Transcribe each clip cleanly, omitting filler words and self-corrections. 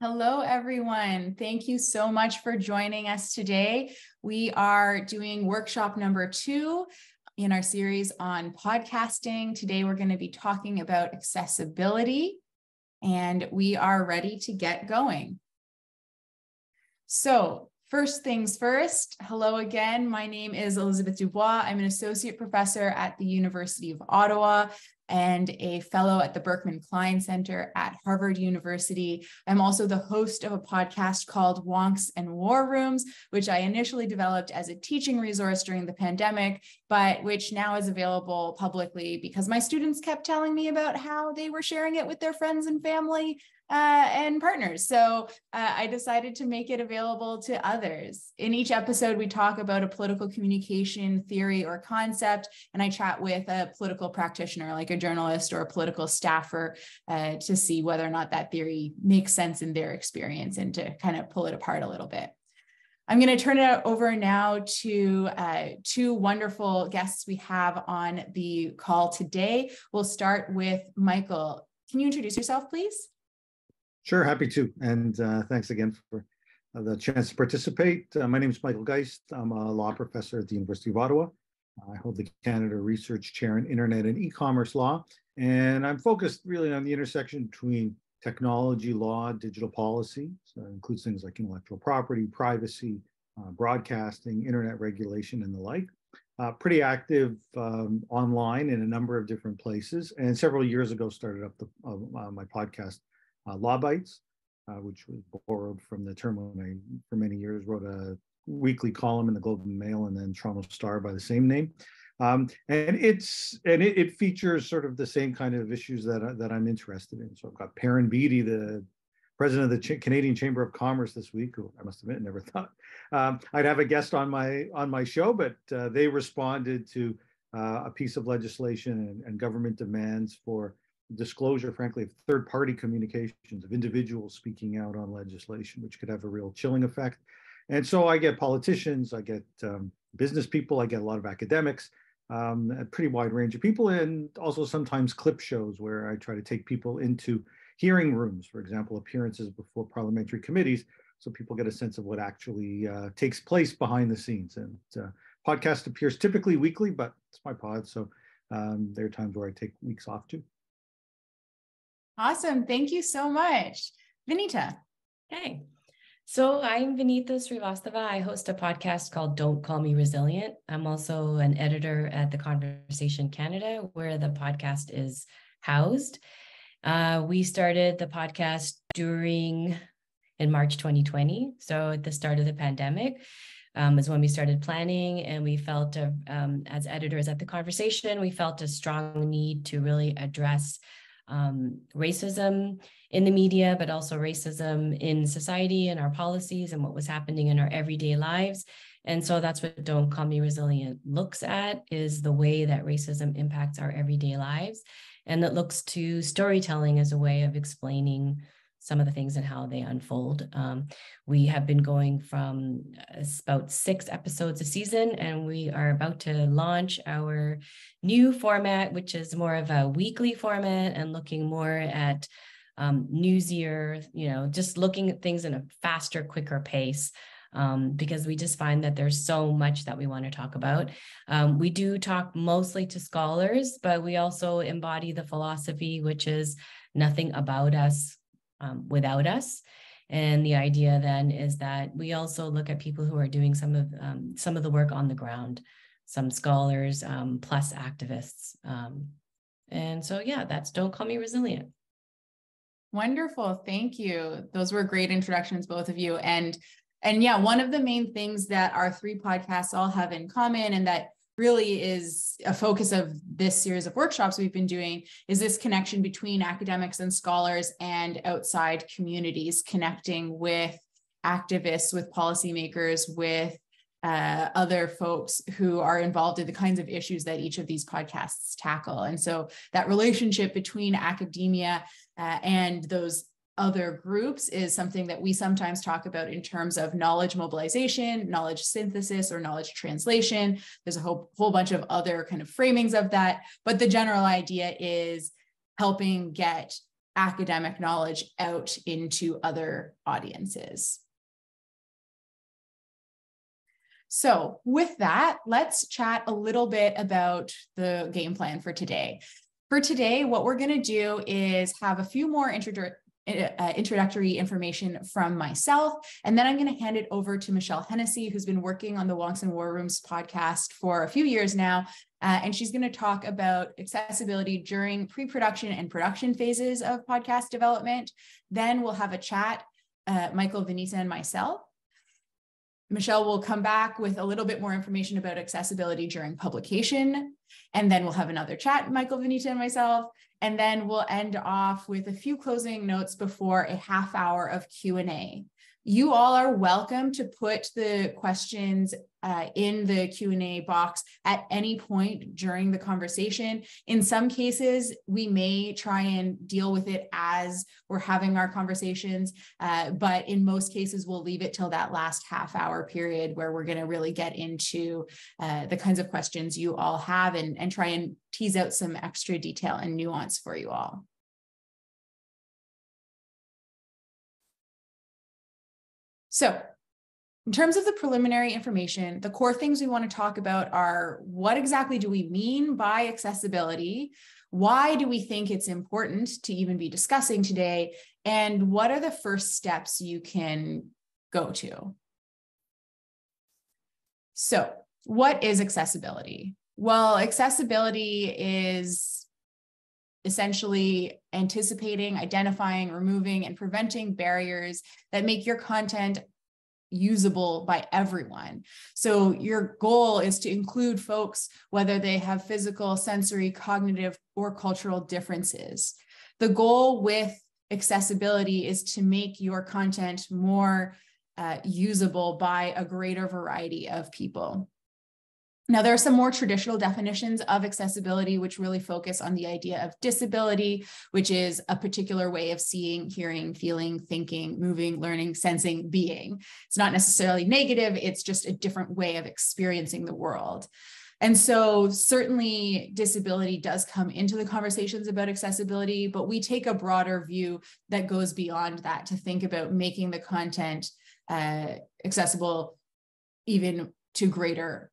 Hello, everyone. Thank you so much for joining us today. We are doing workshop number 2 in our series on podcasting. Today, we're going to be talking about accessibility, and we are ready to get going. So, first things first, hello again. My name is Elizabeth Dubois. I'm an associate professor at the University of Ottawa and a fellow at the Berkman Klein Center at Harvard University. I'm also the host of a podcast called Wonks and War Rooms, which I initially developed as a teaching resource during the pandemic, but which now is available publicly because my students kept telling me about how they were sharing it with their friends and family and partners. So I decided to make it available to others. In each episode, we talk about a political communication theory or concept, and I chat with a political practitioner, like a journalist or a political staffer, to see whether or not that theory makes sense in their experience and to kind of pull it apart a little bit. I'm going to turn it over now to two wonderful guests we have on the call today. We'll start with Michael. Can you introduce yourself, please? Sure, happy to. And thanks again for the chance to participate. My name is Michael Geist. I'm a law professor at the University of Ottawa. I hold the Canada Research Chair in Internet and E-commerce Law. And I'm focused really on the intersection between technology, law, digital policy. So it includes things like intellectual property, privacy, broadcasting, internet regulation, and the like. Pretty active online in a number of different places. And several years ago started up my podcast, Law Bites, which was borrowed from the term when I, for many years, wrote a weekly column in the Globe and Mail and then Toronto Star by the same name. And it features sort of the same kind of issues that I'm interested in. So I've got Perrin Beatty, the president of the Canadian Chamber of Commerce this week, who I must admit never thought I'd have a guest on my show, but they responded to a piece of legislation and government demands for disclosure, frankly, of third-party communications of individuals speaking out on legislation, which could have a real chilling effect. And so I get politicians, I get business people, I get a lot of academics, a pretty wide range of people, and also sometimes clip shows where I try to take people into hearing rooms, for example, appearances before parliamentary committees, so people get a sense of what actually takes place behind the scenes. And podcast appears typically weekly, but it's my pod, so there are times where I take weeks off too. Awesome. Thank you so much. Vinita. Hey. So I'm Vinita Srivastava. I host a podcast called Don't Call Me Resilient. I'm also an editor at the Conversation Canada, where the podcast is housed. We started the podcast in March 2020. So at the start of the pandemic is when we started planning, and we felt, as editors at the Conversation, we felt a strong need to really address racism in the media, but also racism in society and our policies and what was happening in our everyday lives. And so that's what Don't Call Me Resilient looks at, is the way that racism impacts our everyday lives. And it looks to storytelling as a way of explaining some of the things and how they unfold. We have been going from about 6 episodes a season, and we are about to launch our new format, which is more of a weekly format and looking more at newsier, just looking at things in a faster, quicker pace. Because we just find that there's so much that we want to talk about. We do talk mostly to scholars, but we also embody the philosophy, which is nothing about us without us. And the idea then is that we also look at people who are doing some of the work on the ground, some scholars plus activists. And so, yeah, that's Don't Call Me Resilient. Wonderful. Thank you. Those were great introductions, both of you. And yeah, one of the main things that our 3 podcasts all have in common, and that really is a focus of this series of workshops we've been doing, is this connection between academics and scholars and outside communities, connecting with activists, with policymakers, with other folks who are involved in the kinds of issues that each of these podcasts tackle. And so that relationship between academia and those other groups is something that we sometimes talk about in terms of knowledge mobilization, knowledge synthesis, or knowledge translation. There's a whole bunch of other kind of framings of that, but the general idea is helping get academic knowledge out into other audiences. So with that, let's chat a little bit about the game plan for today. For today, what we're going to do is have a few more introductory information from myself, and then I'm going to hand it over to Michelle Hennessy, who's been working on the Wonks and War Rooms podcast for a few years now, and she's going to talk about accessibility during pre-production and production phases of podcast development. Then we'll have a chat, Michael, Vinita, and myself. Michelle will come back with a little bit more information about accessibility during publication, and then we'll have another chat, Michael, Vinita, and myself, and then we'll end off with a few closing notes before a half hour of Q&A. You all are welcome to put the questions in the Q&A box at any point during the conversation. In some cases, we may try and deal with it as we're having our conversations, but in most cases, we'll leave it till that last half hour period where we're going to really get into the kinds of questions you all have and try and tease out some extra detail and nuance for you all. So in terms of the preliminary information, the core things we want to talk about are what exactly do we mean by accessibility? Why do we think it's important to even be discussing today? And what are the first steps you can go to? So what is accessibility? Well, accessibility is essentially anticipating, identifying, removing, and preventing barriers that make your content usable by everyone. So your goal is to include folks, whether they have physical, sensory, cognitive, or cultural differences. The goal with accessibility is to make your content more usable by a greater variety of people. Now, there are some more traditional definitions of accessibility, which really focus on the idea of disability, which is a particular way of seeing, hearing, feeling, thinking, moving, learning, sensing, being. It's not necessarily negative, it's just a different way of experiencing the world. And so certainly disability does come into the conversations about accessibility, but we take a broader view that goes beyond that to think about making the content accessible even to greater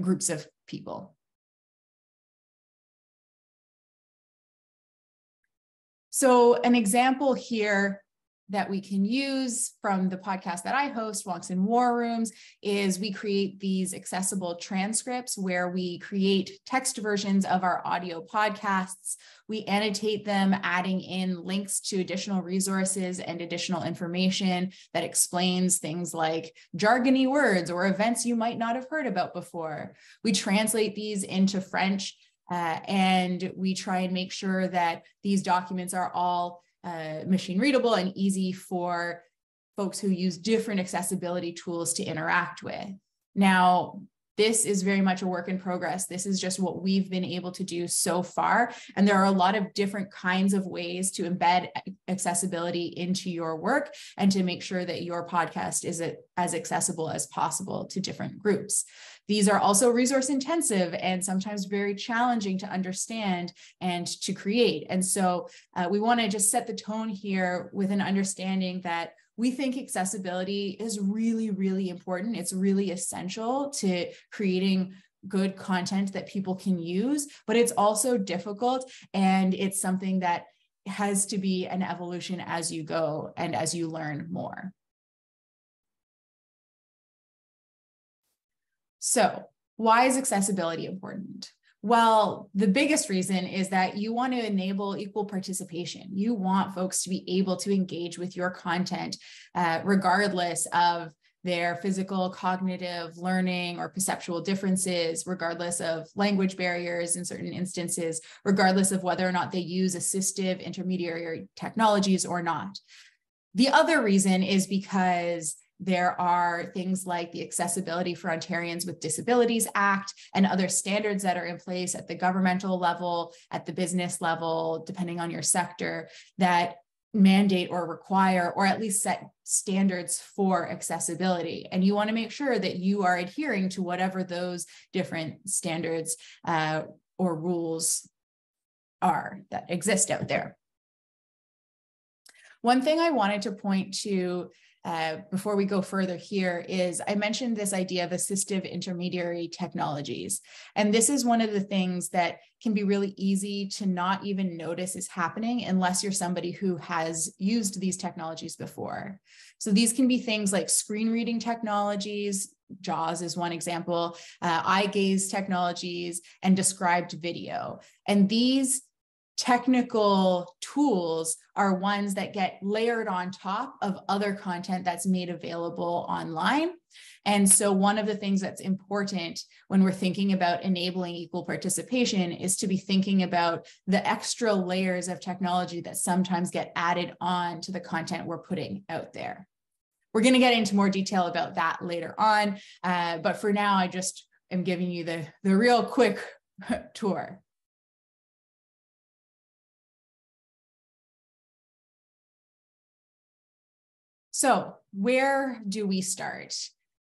groups of people. So an example here that we can use from the podcast that I host, Wonks and War Rooms, is we create these accessible transcripts where we create text versions of our audio podcasts. We annotate them, adding in links to additional resources and additional information that explains things like jargony words or events you might not have heard about before. We translate these into French, and we try and make sure that these documents are all machine readable and easy for folks who use different accessibility tools to interact with. Now, this is very much a work in progress. This is just what we've been able to do so far. And there are a lot of different kinds of ways to embed accessibility into your work and to make sure that your podcast is as accessible as possible to different groups. These are also resource intensive and sometimes very challenging to understand and to create. And so we want to just set the tone here with an understanding that we think accessibility is really, really important. It's really essential to creating good content that people can use, but it's also difficult, and it's something that has to be an evolution as you go and as you learn more. So, why is accessibility important? Well, the biggest reason is that you want to enable equal participation. You want folks to be able to engage with your content, regardless of their physical, cognitive, learning, or perceptual differences, regardless of language barriers in certain instances, regardless of whether or not they use assistive intermediary technologies or not. The other reason is because there are things like the Accessibility for Ontarians with Disabilities Act and other standards that are in place at the governmental level, at the business level, depending on your sector, that mandate or require, or at least set standards for accessibility. And you want to make sure that you are adhering to whatever those different standards or rules are that exist out there. One thing I wanted to point to before we go further here is I mentioned this idea of assistive intermediary technologies. And this is one of the things that can be really easy to not even notice is happening unless you're somebody who has used these technologies before. So these can be things like screen reading technologies, JAWS is one example, eye gaze technologies, and described video. And these technical tools are ones that get layered on top of other content that's made available online. And so one of the things that's important when we're thinking about enabling equal participation is to be thinking about the extra layers of technology that sometimes get added on to the content we're putting out there. We're going to get into more detail about that later on, but for now, I just am giving you the real quick tour. So where do we start?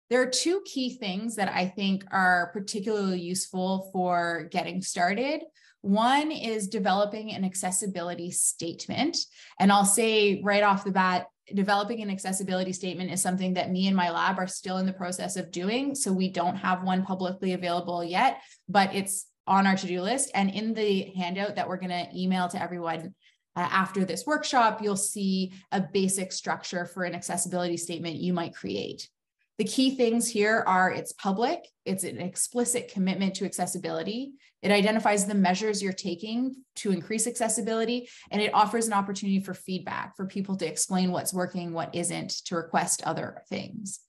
There are two key things that I think are particularly useful for getting started. One is developing an accessibility statement. And I'll say right off the bat, developing an accessibility statement is something that me and my lab are still in the process of doing. So we don't have one publicly available yet, but it's on our to-do list. And in the handout that we're going to email to everyone after this workshop, you'll see a basic structure for an accessibility statement you might create. The key things here are it's public, it's an explicit commitment to accessibility, it identifies the measures you're taking to increase accessibility, and it offers an opportunity for feedback for people to explain what's working, what isn't, to request other things.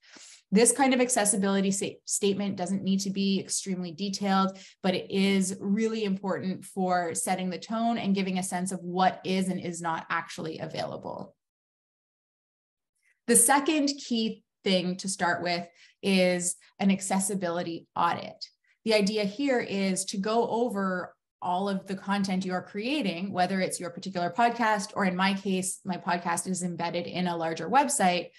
This kind of accessibility statement doesn't need to be extremely detailed, but it is really important for setting the tone and giving a sense of what is and is not actually available. The second key thing to start with is an accessibility audit. The idea here is to go over all of the content you're creating, whether it's your particular podcast, or in my case, my podcast is embedded in a larger website,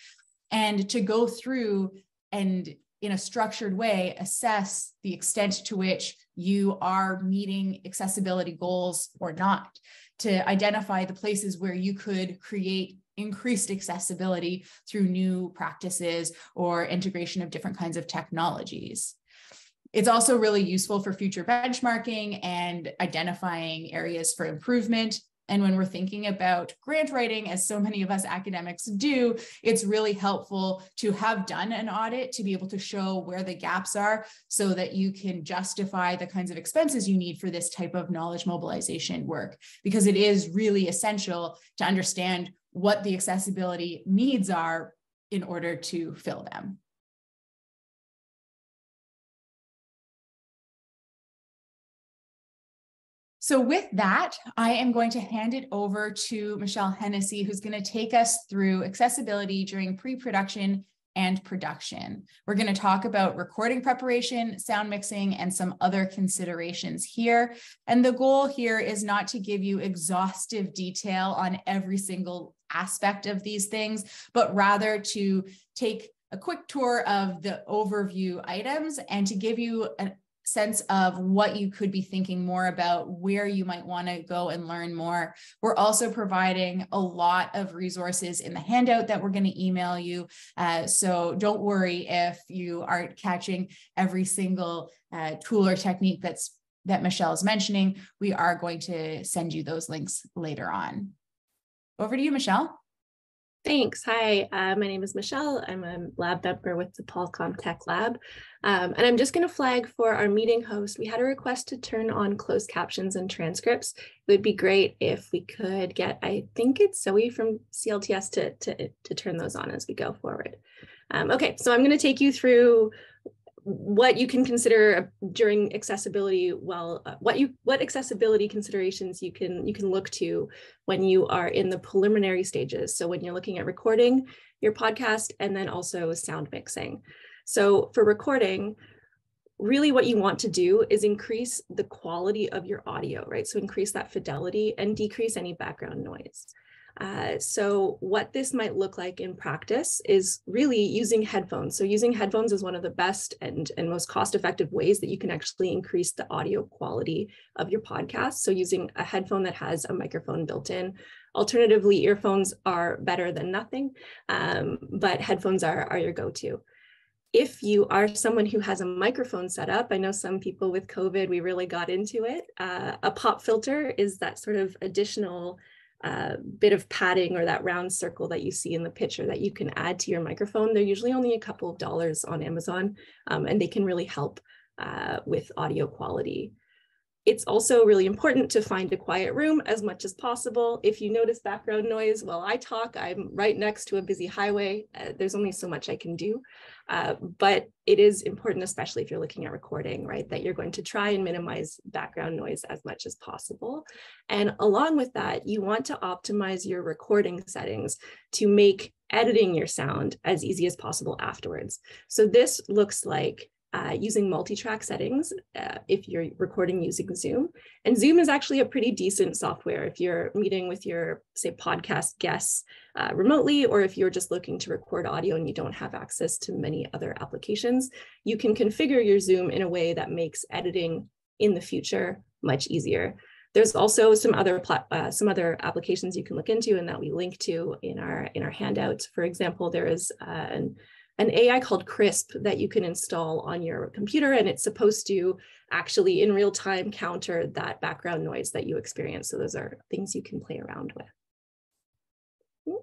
and to go through and in a structured way, assess the extent to which you are meeting accessibility goals or not, to identify the places where you could create increased accessibility through new practices or integration of different kinds of technologies. It's also really useful for future benchmarking and identifying areas for improvement. And when we're thinking about grant writing, as so many of us academics do, it's really helpful to have done an audit to be able to show where the gaps are so that you can justify the kinds of expenses you need for this type of knowledge mobilization work, because it is really essential to understand what the accessibility needs are in order to fill them. So with that, I am going to hand it over to Michelle Hennessy, who's going to take us through accessibility during pre-production and production. We're going to talk about recording preparation, sound mixing, and some other considerations here. And the goal here is not to give you exhaustive detail on every single aspect of these things, but rather to take a quick tour of the overview items and to give you a sense of what you could be thinking more about, where you might want to go and learn more. We're also providing a lot of resources in the handout that we're going to email you. So don't worry if you aren't catching every single tool or technique that Michelle is mentioning. We are going to send you those links later on. Over to you, Michelle. Thanks. Hi, my name is Michelle. I'm a lab member with the Qualcomm Tech Lab. And I'm just going to flag for our meeting host. We had a request to turn on closed captions and transcripts. It would be great if we could get, I think it's Zoe from CLTS to turn those on as we go forward. Okay, so I'm going to take you through what you can consider during accessibility, what accessibility considerations you can look to when you are in the preliminary stages. So when you're looking at recording your podcast and then also sound mixing. So for recording, really what you want to do is increase the quality of your audio, right? So increase that fidelity and decrease any background noise. So what this might look like in practice is really using headphones. So using headphones is one of the best and most cost-effective ways that you can actually increase the audio quality of your podcast. So using a headphone that has a microphone built in, Alternatively, earphones are better than nothing, but headphones are your go-to. If you are someone who has a microphone set up, I know some people with COVID, we really got into it. A pop filter is that sort of additional bit of padding or that round circle that you see in the picture that you can add to your microphone. They're usually only a couple of dollars on Amazon, and they can really help with audio quality. It's also really important to find a quiet room as much as possible. If you notice background noise while I talk, I'm right next to a busy highway. There's only so much I can do, but it is important, especially if you're looking at recording, right, that you're going to try and minimize background noise as much as possible. And along with that, you want to optimize your recording settings to make editing your sound as easy as possible afterwards. So this looks like using multi-track settings if you're recording using Zoom. And Zoom is actually a pretty decent software if you're meeting with your, say, podcast guests remotely, or if you're just looking to record audio and you don't have access to many other applications. You can configure your Zoom in a way that makes editing in the future much easier. There's also some other applications you can look into and that we link to in our handouts. For example, there is an AI called Crisp that you can install on your computer, and it's supposed to actually in real time counter that background noise that you experience. So those are things you can play around with. All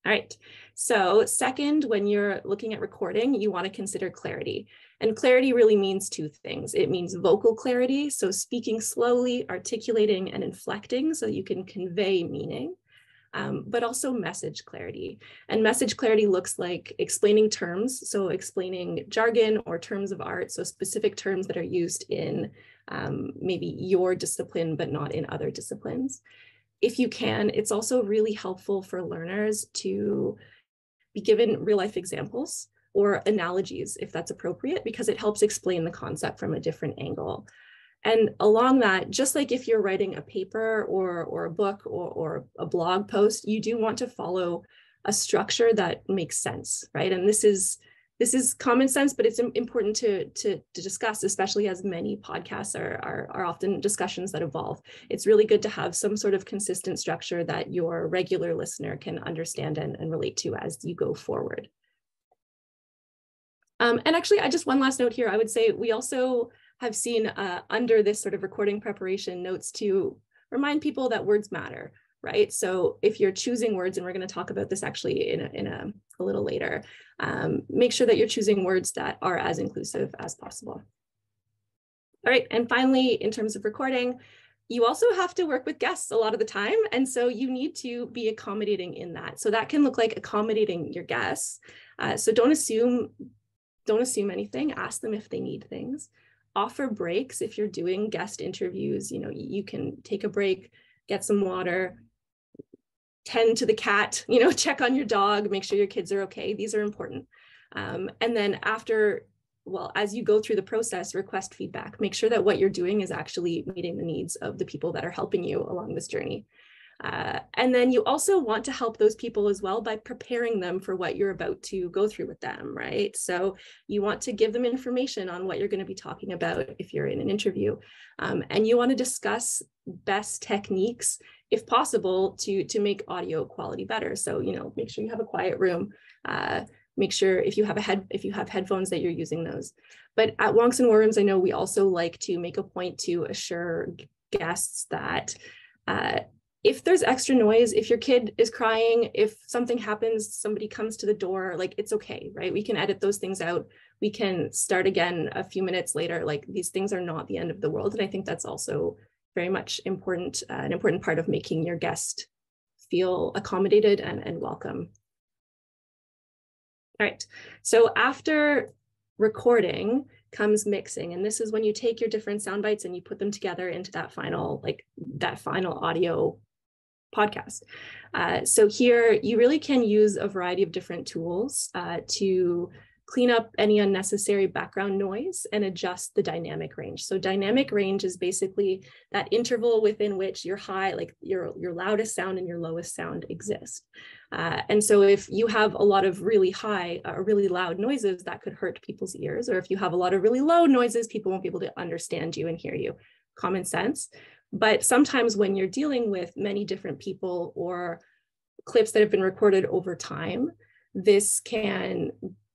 right, so second, when you're looking at recording, you want to consider clarity. And clarity really means two things. It means vocal clarity, so speaking slowly, articulating and inflecting so you can convey meaning. But also message clarity. And message clarity looks like explaining terms, so explaining jargon or terms of art, so specific terms that are used in maybe your discipline, but not in other disciplines. If you can, it's also really helpful for learners to be given real life examples or analogies, if that's appropriate, because it helps explain the concept from a different angle. And along that, just like if you're writing a paper or a book or a blog post, you do want to follow a structure that makes sense, right? And this is common sense, but it's important to discuss, especially as many podcasts are often discussions that evolve. It's really good to have some sort of consistent structure that your regular listener can understand and relate to as you go forward. And actually, just one last note here, I would say we also have seen under this sort of recording preparation notes to remind people that words matter, right? So if you're choosing words, and we're going to talk about this actually in a little later, make sure that you're choosing words that are as inclusive as possible. All right, and finally, in terms of recording, you also have to work with guests a lot of the time, and so you need to be accommodating in that. So that can look like accommodating your guests. So don't assume anything. Ask them if they need things. Offer breaks if you're doing guest interviews. You know, you can take a break, get some water, tend to the cat, you know, check on your dog, make sure your kids are okay. These are important. And then as you go through the process, request feedback. Make sure that what you're doing is actually meeting the needs of the people that are helping you along this journey. And then you also want to help those people as well by preparing them for what you're about to go through with them, right? So you want to give them information on what you're going to be talking about if you're in an interview. And you want to discuss best techniques, if possible, to make audio quality better. So, you know, make sure you have a quiet room. Make sure if you have headphones that you're using those. But at Wonks and Worms, I know we also like to make a point to assure guests that if there's extra noise, if your kid is crying, if something happens, somebody comes to the door, like, it's okay, right? We can edit those things out. We can start again a few minutes later. Like, these things are not the end of the world. And I think that's also very much important, an important part of making your guest feel accommodated and welcome. All right, so after recording comes mixing, and this is when you take your different sound bites and you put them together into that final audio podcast. So here you really can use a variety of different tools to clean up any unnecessary background noise and adjust the dynamic range. So dynamic range is basically that interval within which your high, like your loudest sound and your lowest sound exist. And so if you have a lot of really high, really loud noises, that could hurt people's ears, or if you have a lot of really low noises, people won't be able to understand you and hear you. common sense. But sometimes when you're dealing with many different people or clips that have been recorded over time, this can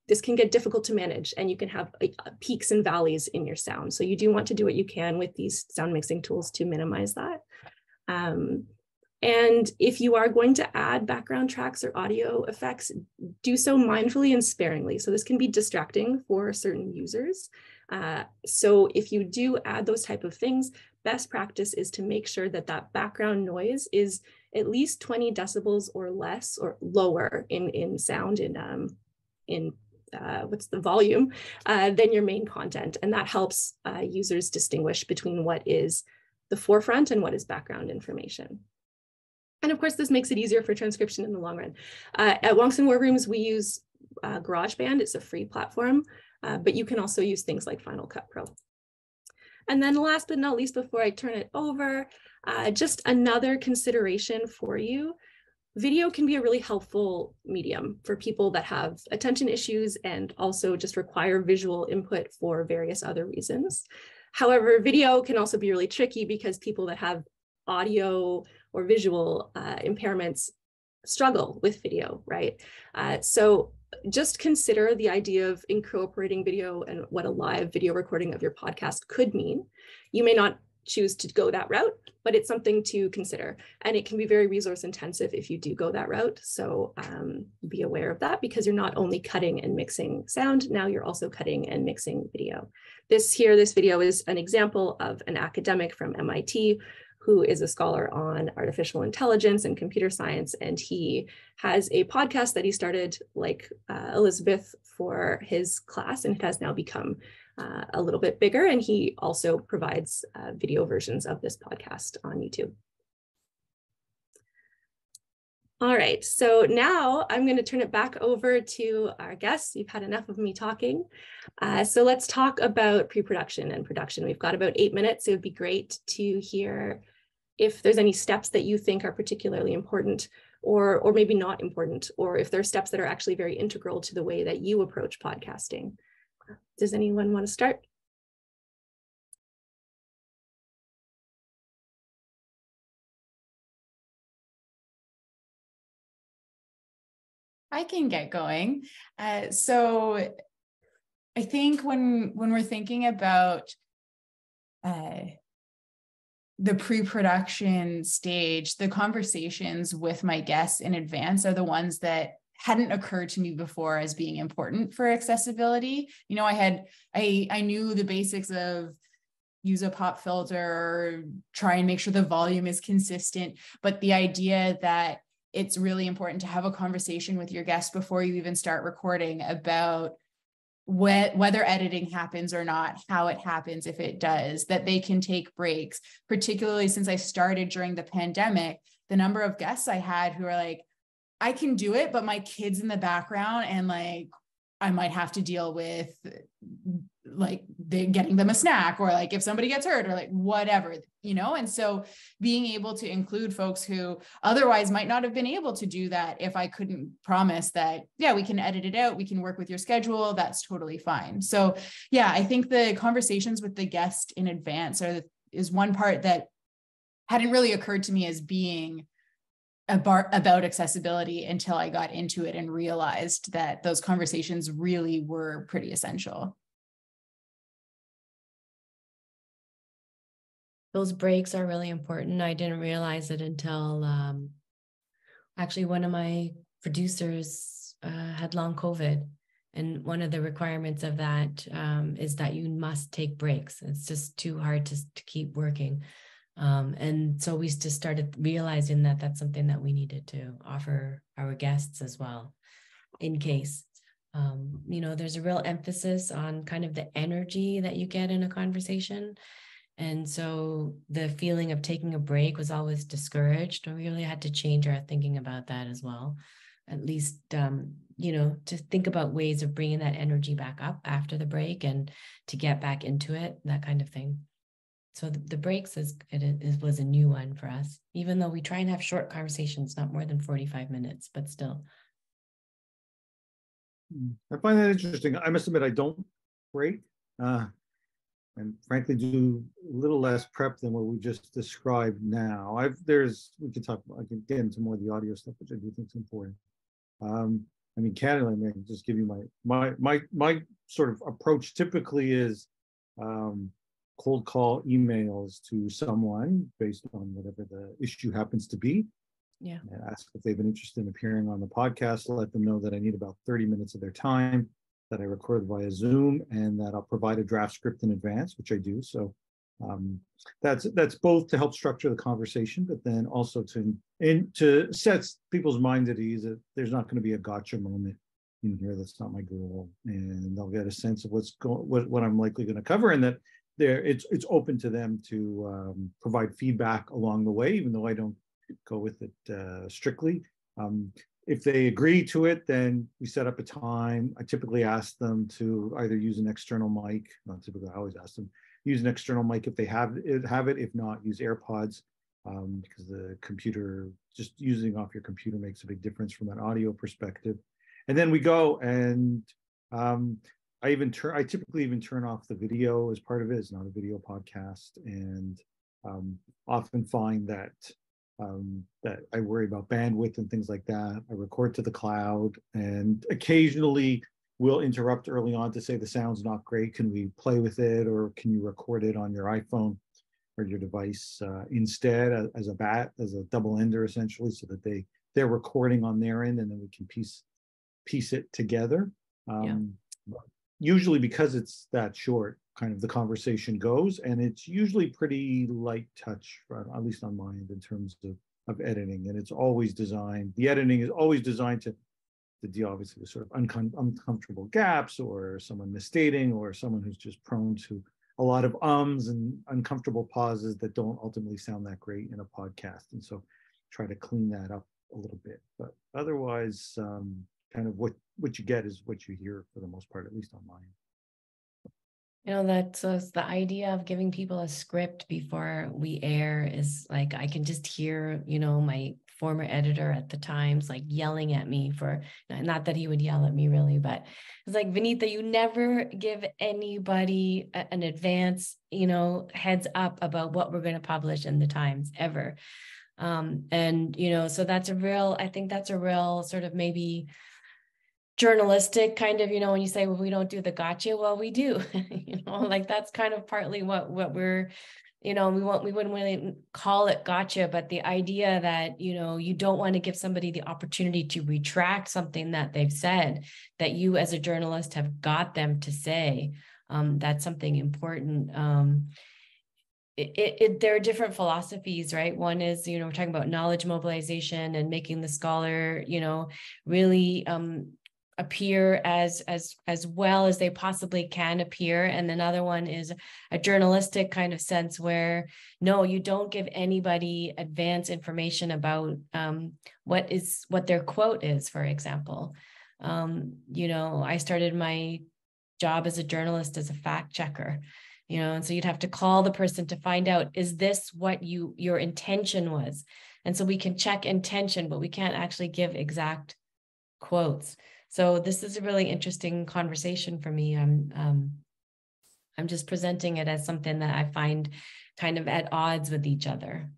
get difficult to manage, and you can have peaks and valleys in your sound. So you do want to do what you can with these sound mixing tools to minimize that. And if you are going to add background tracks or audio effects, do so mindfully and sparingly. So this can be distracting for certain users. So if you do add those type of things, best practice is to make sure that that background noise is at least 20 decibels or less or lower in sound, in what's the volume, than your main content. And that helps users distinguish between what is the forefront and what is background information. And of course, this makes it easier for transcription in the long run. At Wonks and War Rooms, we use GarageBand. It's a free platform, but you can also use things like Final Cut Pro. And then last but not least, before I turn it over, just another consideration for you. Video can be a really helpful medium for people that have attention issues and also just require visual input for various other reasons. However, video can also be really tricky because people that have audio or visual impairments struggle with video, right? So just consider the idea of incorporating video and what a live video recording of your podcast could mean. You may not choose to go that route, but it's something to consider. And it can be very resource intensive if you do go that route. So be aware of that, because you're not only cutting and mixing sound, now you're also cutting and mixing video. This video is an example of an academic from MIT who is a scholar on artificial intelligence and computer science. And he has a podcast that he started, like Elizabeth, for his class, and it has now become a little bit bigger. And he also provides video versions of this podcast on YouTube. All right, so now I'm going to turn it back over to our guests. You've had enough of me talking. So let's talk about pre-production and production. We've got about 8 minutes. It would be great to hear if there's any steps that you think are particularly important, or maybe not important, or if there are steps that are actually very integral to the way that you approach podcasting. Does anyone want to start? I can get going. So I think when we're thinking about the pre-production stage, the conversations with my guests in advance are the ones that hadn't occurred to me before as being important for accessibility. You know, I knew the basics of use a pop filter, try and make sure the volume is consistent, but the idea that it's really important to have a conversation with your guest before you even start recording about whether editing happens or not, how it happens, if it does, that they can take breaks, particularly since I started during the pandemic. The number of guests I had who are like, I can do it, but my kid's in the background and like, I might have to deal with like getting them a snack, or like if somebody gets hurt, or like whatever, you know? And so being able to include folks who otherwise might not have been able to do that, if I couldn't promise that, yeah, we can edit it out, we can work with your schedule, that's totally fine. So yeah, I think the conversations with the guest in advance is one part that hadn't really occurred to me as being about accessibility until I got into it and realized that those conversations really were pretty essential. Those breaks are really important. I didn't realize it until actually one of my producers had long COVID. And one of the requirements of that is that you must take breaks. It's just too hard to keep working. And so we just started realizing that that's something that we needed to offer our guests as well, in case, you know, there's a real emphasis on kind of the energy that you get in a conversation. And so the feeling of taking a break was always discouraged. We really had to change our thinking about that as well. At least, you know, to think about ways of bringing that energy back up after the break and to get back into it, that kind of thing. So the breaks was a new one for us, even though we try and have short conversations, not more than 45 minutes, but still. I find that interesting. I must admit, I don't break. and frankly do a little less prep than what we just described now. I can get into more of the audio stuff, which I do think is important. I mean, candidly, I can just give you my sort of approach typically is cold call emails to someone based on whatever the issue happens to be. Yeah. And ask if they've been interested in appearing on the podcast, let them know that I need about 30 minutes of their time, that I record via Zoom, and that I'll provide a draft script in advance, which I do. So that's both to help structure the conversation, but then also to set people's mind at ease that there's not going to be a gotcha moment in here. That's not my goal, and they'll get a sense of what I'm likely going to cover, and that it's open to them to provide feedback along the way, even though I don't go with it strictly. If they agree to it, then we set up a time. I typically ask them to either use an external mic. Not typically, I always ask them use an external mic if they have it. If not, use AirPods, because the computer, just using off your computer makes a big difference from an audio perspective. And then we go, and I typically even turn off the video as part of it. It's not a video podcast, and often find that I worry about bandwidth and things like that. I record to the cloud, and occasionally we'll interrupt early on to say the sound's not great. Can we play with it, or can you record it on your iPhone or your device instead as a double ender essentially, so that they're recording on their end, and then we can piece it together. Usually, because it's that short, kind of the conversation goes, and it's usually pretty light touch, at least on my end, in terms of editing. And it's always designed, the editing is always designed to deal obviously with sort of uncomfortable gaps, or someone misstating, or someone who's just prone to a lot of ums and uncomfortable pauses that don't ultimately sound that great in a podcast. And so try to clean that up a little bit. But otherwise, kind of what you get is what you hear for the most part, at least on mine. You know, that's the idea of giving people a script before we air is like, I can just hear, my former editor at the Times, like yelling at me for, not that he would yell at me really, but it's like, Vinita, you never give anybody an advance, heads up about what we're going to publish in the Times ever. And, so I think that's a real sort of maybe journalistic kind of, when you say, well, we don't do the gotcha, well, we do, like that's kind of partly what we're, we wouldn't really call it gotcha, but the idea that, you don't want to give somebody the opportunity to retract something that they've said, that you as a journalist have got them to say, that's something important. There are different philosophies, right? One is, we're talking about knowledge mobilization and making the scholar, really appear as well as they possibly can appear. And another one is a journalistic kind of sense where, no, you don't give anybody advance information about what their quote is, for example. I started my job as a journalist as a fact checker, and so you'd have to call the person to find out, is this what your intention was? And so we can check intention, but we can't actually give exact quotes. So this is a really interesting conversation for me. I'm just presenting it as something that I find kind of at odds with each other.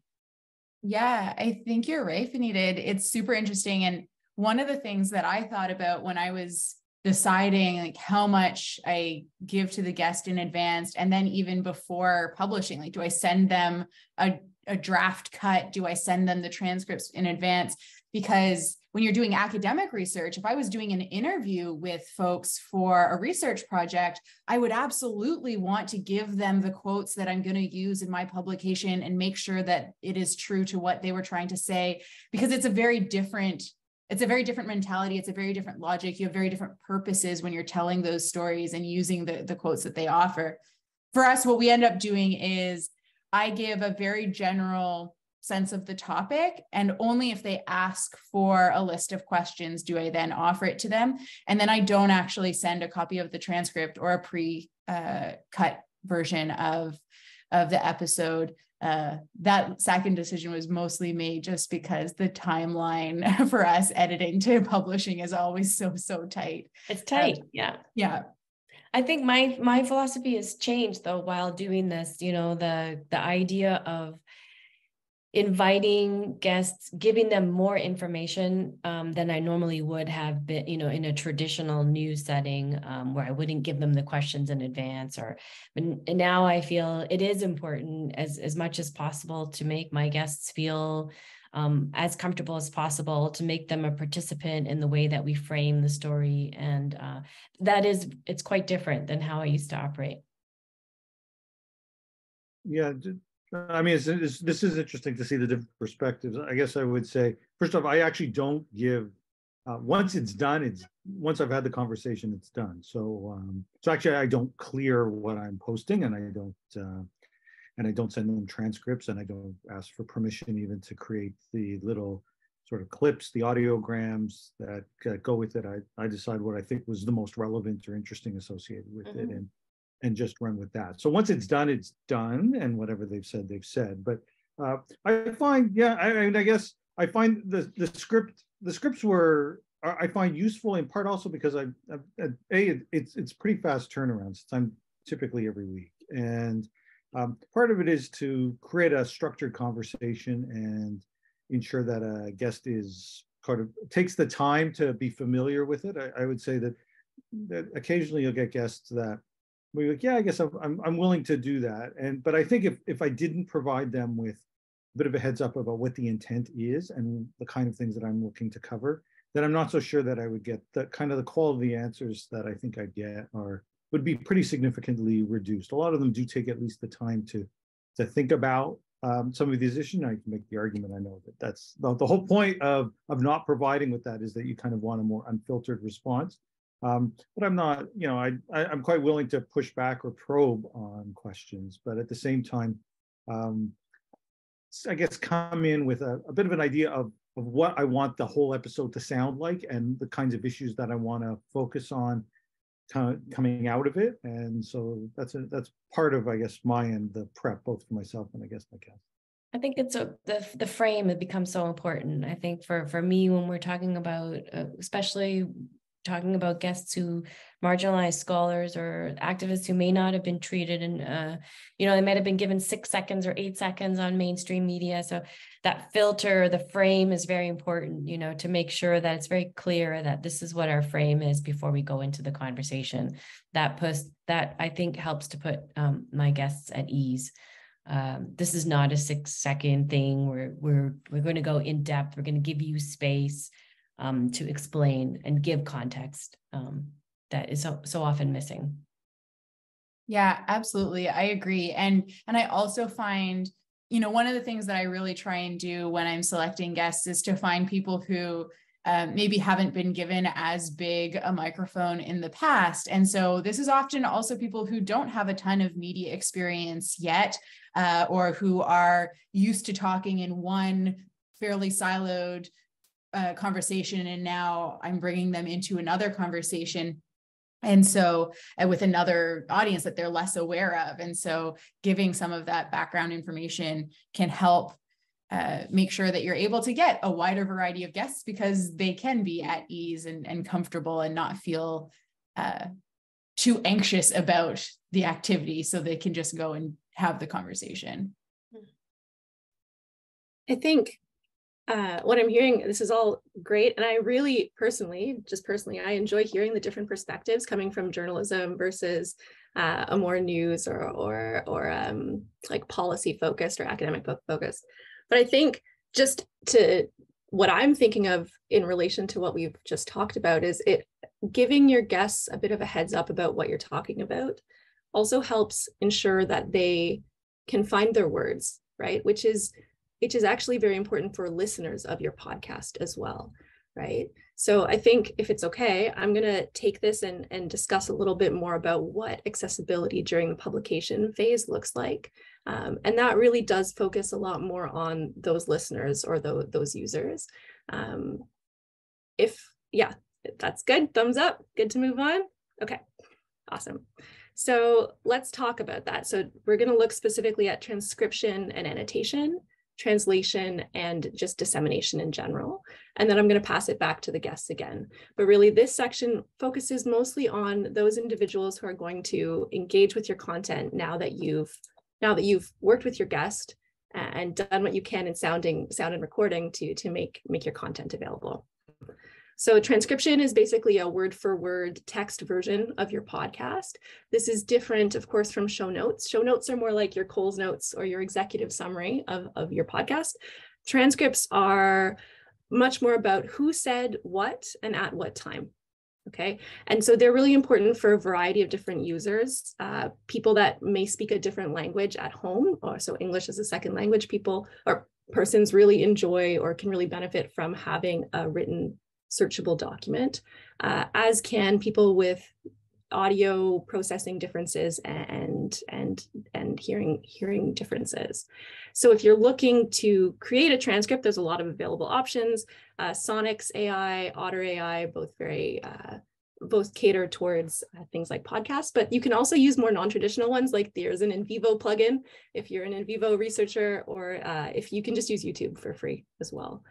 Yeah, I think you're right, Vinita. It's super interesting. And one of the things that I thought about when I was deciding like how much I give to the guest in advance, and then even before publishing, like, do I send them a draft cut? Do I send them the transcripts in advance? Because when you're doing academic research, if I was doing an interview with folks for a research project, I would absolutely want to give them the quotes that I'm going to use in my publication and make sure that it is true to what they were trying to say, because it's a very different mentality. It's a very different logic. You have very different purposes when you're telling those stories and using the quotes that they offer. For us, what we end up doing is I give a very general sense of the topic, and only if they ask for a list of questions do I then offer it to them. And then I don't actually send a copy of the transcript or a pre-cut version of the episode. That second decision was mostly made just because the timeline for us editing to publishing is always so tight. It's tight. Yeah. I think my philosophy has changed though while doing this. The idea of inviting guests, giving them more information than I normally would have been, in a traditional news setting where I wouldn't give them the questions in advance. And now I feel it is important as much as possible to make my guests feel as comfortable as possible, to make them a participant in the way that we frame the story. And it's quite different than how I used to operate. Yeah, I mean, this is interesting to see the different perspectives. I guess I would say, first off, I actually don't give, once it's done, once I've had the conversation, it's done. So actually I don't clear what I'm posting, and I don't send them transcripts, and I don't ask for permission even to create the little sort of clips, the audiograms that go with it. I decide what I think was the most relevant or interesting associated with it, and just run with that. So once it's done, and whatever they've said. But I find, I guess I find the scripts I find useful in part also because it's pretty fast turnaround since I'm typically every week, and part of it is to create a structured conversation and ensure that a guest takes the time to be familiar with it. I would say that occasionally you'll get guests that we're like, yeah, I guess I'm willing to do that. But I think if I didn't provide them with a bit of a heads up about what the intent is and the kind of things that I'm looking to cover, then I'm not so sure that I would get the quality answers that I think I'd get would be pretty significantly reduced. A lot of them do take at least the time to think about some of these issues. I can make the argument, I know that's the whole point of not providing with that, is that you kind of want a more unfiltered response. But I'm not, I'm quite willing to push back or probe on questions, but at the same time, I guess come in with a bit of an idea of what I want the whole episode to sound like and the kinds of issues that I want to focus on coming out of it. And so that's part of, I guess, the prep, both for myself and I guess my guests. I think it's the frame has become so important. I think for me, when we're talking about, especially talking about guests who marginalized scholars or activists who may not have been treated and, they might have been given 6 seconds or 8 seconds on mainstream media. So that filter, the frame is very important, to make sure that it's very clear that this is what our frame is before we go into the conversation. That I think helps to put my guests at ease. This is not a 6-second thing where we're going to go in depth. We're going to give you space to explain and give context that is so often missing. Yeah, absolutely. I agree. And I also find, one of the things that I really try and do when I'm selecting guests is to find people who maybe haven't been given as big a microphone in the past. And so this is often also people who don't have a ton of media experience yet, or who are used to talking in one fairly siloed conversation, and now I'm bringing them into another conversation, and so with another audience that they're less aware of. And so giving some of that background information can help make sure that you're able to get a wider variety of guests, because they can be at ease and comfortable and not feel too anxious about the activity, so they can just go and have the conversation. I think what I'm hearing, this is all great. And I really personally, I enjoy hearing the different perspectives coming from journalism versus a more news or like policy focused or academic focused. But I think just to what I'm thinking of in relation to what we've just talked about is giving your guests a bit of a heads up about what you're talking about also helps ensure that they can find their words, right? Which is actually very important for listeners of your podcast as well, right? So I think if it's okay, I'm going to take this and discuss a little bit more about what accessibility during the publication phase looks like. And that really does focus a lot more on those listeners or those users. If that's good, thumbs up, good to move on. Okay, awesome. So let's talk about that. So we're going to look specifically at transcription and annotation translation, and just dissemination in general. And then I'm going to pass it back to the guests again. But really, this section focuses mostly on those individuals who are going to engage with your content now that you've worked with your guest and done what you can in sound and recording to make your content available. So transcription is basically a word-for-word text version of your podcast. This is different, of course, from show notes. Show notes are more like your Coles notes or your executive summary of your podcast. Transcripts are much more about who said what and at what time. Okay, and so they're really important for a variety of different users, people that may speak a different language at home, or so English as a second language, people or persons really enjoy or can really benefit from having a written searchable document, as can people with audio processing differences and hearing differences. So if you're looking to create a transcript, there's a lot of available options. Sonics AI, Otter AI, both cater towards things like podcasts, but you can also use more non-traditional ones, like there's an NVivo plugin if you're an NVivo researcher, or if you can just use YouTube for free as well.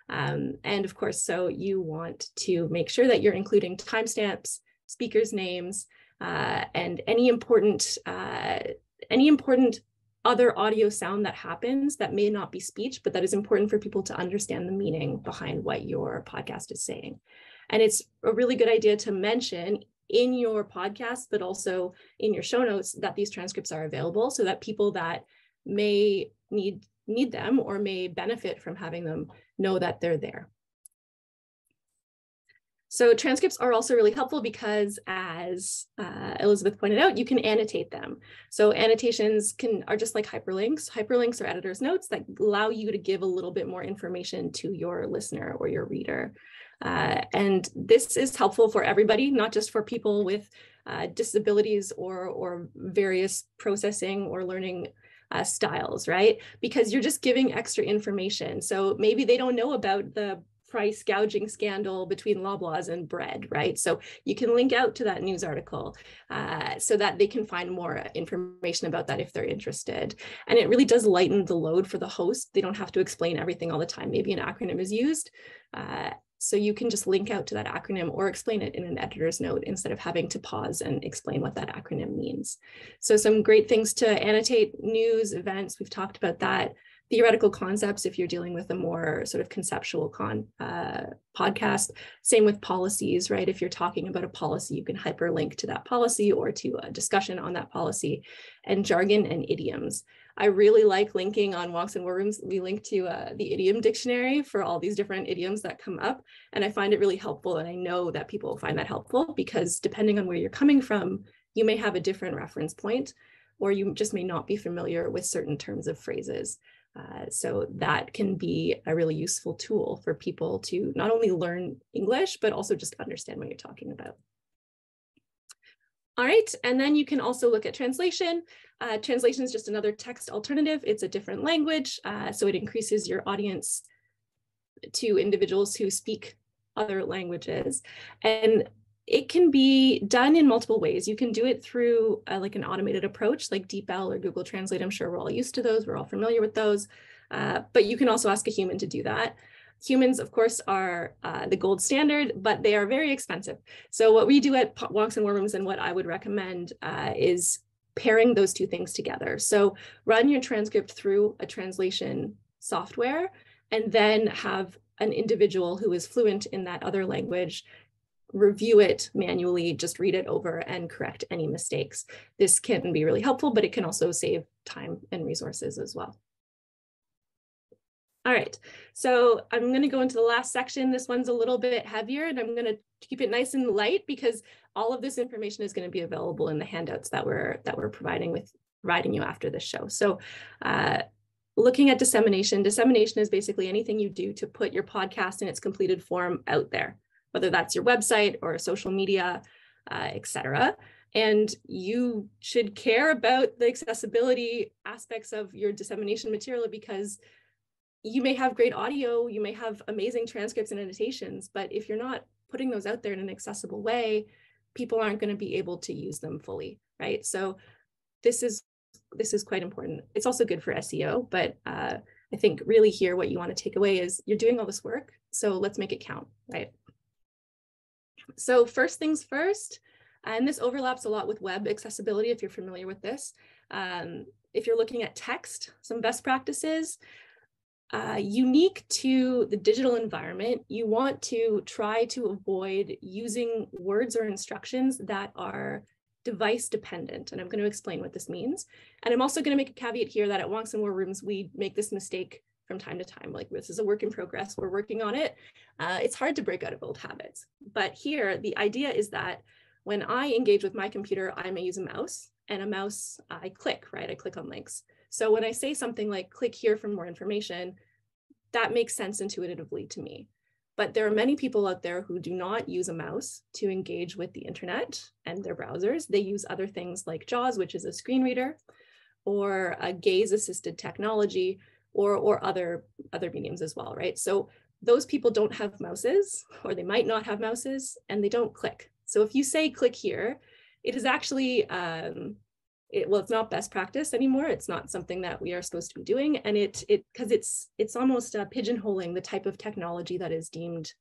And of course, so you want to make sure that you're including timestamps, speakers' names, and any important other audio sound that happens that may not be speech, but that is important for people to understand the meaning behind what your podcast is saying. And it's a really good idea to mention in your podcast, but also in your show notes, that these transcripts are available so that people that may need them or may benefit from having them know that they're there. So transcripts are also really helpful because, as Elizabeth pointed out, you can annotate them. So annotations are just like hyperlinks. Hyperlinks are editor's notes that allow you to give a little bit more information to your listener or your reader. And this is helpful for everybody, not just for people with disabilities or various processing or learning styles, right? Because you're just giving extra information. So maybe they don't know about the price gouging scandal between Loblaws and bread, right? So you can link out to that news article so that they can find more information about that if they're interested. And it really does lighten the load for the host. They don't have to explain everything all the time. Maybe an acronym is used. So you can just link out to that acronym or explain it in an editor's note instead of having to pause and explain what that acronym means. So some great things to annotate: news, events, we've talked about that. Theoretical concepts, if you're dealing with a more sort of conceptual podcast. Same with policies, right? If you're talking about a policy, you can hyperlink to that policy or to a discussion on that policy. And jargon and idioms. I really like linking on Wonks and War Rooms. We link to the idiom dictionary for all these different idioms that come up. And I find it really helpful. And I know that people will find that helpful because depending on where you're coming from, you may have a different reference point, or you just may not be familiar with certain terms of phrases. So that can be a really useful tool for people to not only learn English, but also just understand what you're talking about. All right, and then you can also look at translation. Translation is just another text alternative. It's a different language, so it increases your audience to individuals who speak other languages. And it can be done in multiple ways. You can do it through like an automated approach like DeepL or Google Translate. I'm sure we're all used to those. We're all familiar with those. But you can also ask a human to do that. Humans, of course, are the gold standard, but they are very expensive. So what we do at Wonks and War Rooms and what I would recommend is pairing those two things together. So run your transcript through a translation software and then have an individual who is fluent in that other language review it manually, just read it over and correct any mistakes. This can be really helpful, but it can also save time and resources as well. All right, so I'm going to go into the last section. This one's a little bit heavier, and I'm going to keep it nice and light because all of this information is going to be available in the handouts that we're providing you after this show. So looking at dissemination. Dissemination is basically anything you do to put your podcast in its completed form out there, whether that's your website or social media, etc. And you should care about the accessibility aspects of your dissemination material because you may have great audio, you may have amazing transcripts and annotations, but if you're not putting those out there in an accessible way, people aren't going to be able to use them fully, right? So this is quite important. It's also good for SEO, but I think really here what you want to take away is you're doing all this work, so let's make it count, right? So first things first, and this overlaps a lot with web accessibility if you're familiar with this. If you're looking at text, some best practices, unique to the digital environment, you want to try to avoid using words or instructions that are device dependent. And I'm going to explain what this means. And I'm also going to make a caveat here that at Wonks and War Rooms, we make this mistake from time to time. Like, this is a work in progress. We're working on it. It's hard to break out of old habits. But here, the idea is that when I engage with my computer, I may use a mouse, and a mouse, I click, right? I click on links. So when I say something like click here for more information, that makes sense intuitively to me. But there are many people out there who do not use a mouse to engage with the internet and their browsers. They use other things like JAWS, which is a screen reader, or a gaze-assisted technology, or other mediums as well, right? So those people don't have mouses, or they might not have mouses, and they don't click. So if you say click here, it is actually, it's not best practice anymore. It's not something that we are supposed to be doing. And because it's almost pigeonholing the type of technology that is deemed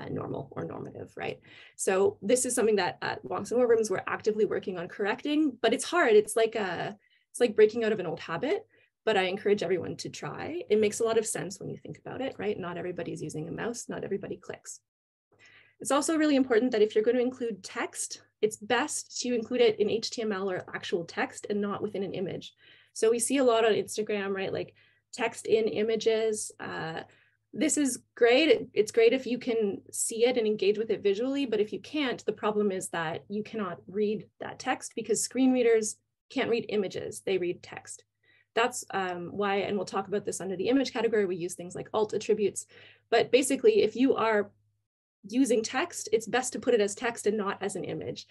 normal or normative, right? So this is something that at Wonks and War Rooms, we're actively working on correcting, but it's hard. It's like breaking out of an old habit, but I encourage everyone to try. It makes a lot of sense when you think about it, right? Not everybody's using a mouse, not everybody clicks. It's also really important that if you're going to include text, it's best to include it in HTML or actual text and not within an image. So we see a lot on Instagram, right? Like text in images. This is great. It's great if you can see it and engage with it visually, but if you can't, the problem is that you cannot read that text because screen readers can't read images, they read text. That's why, and we'll talk about this under the image category, we use things like alt attributes. But basically, if you are using text, it's best to put it as text and not as an image.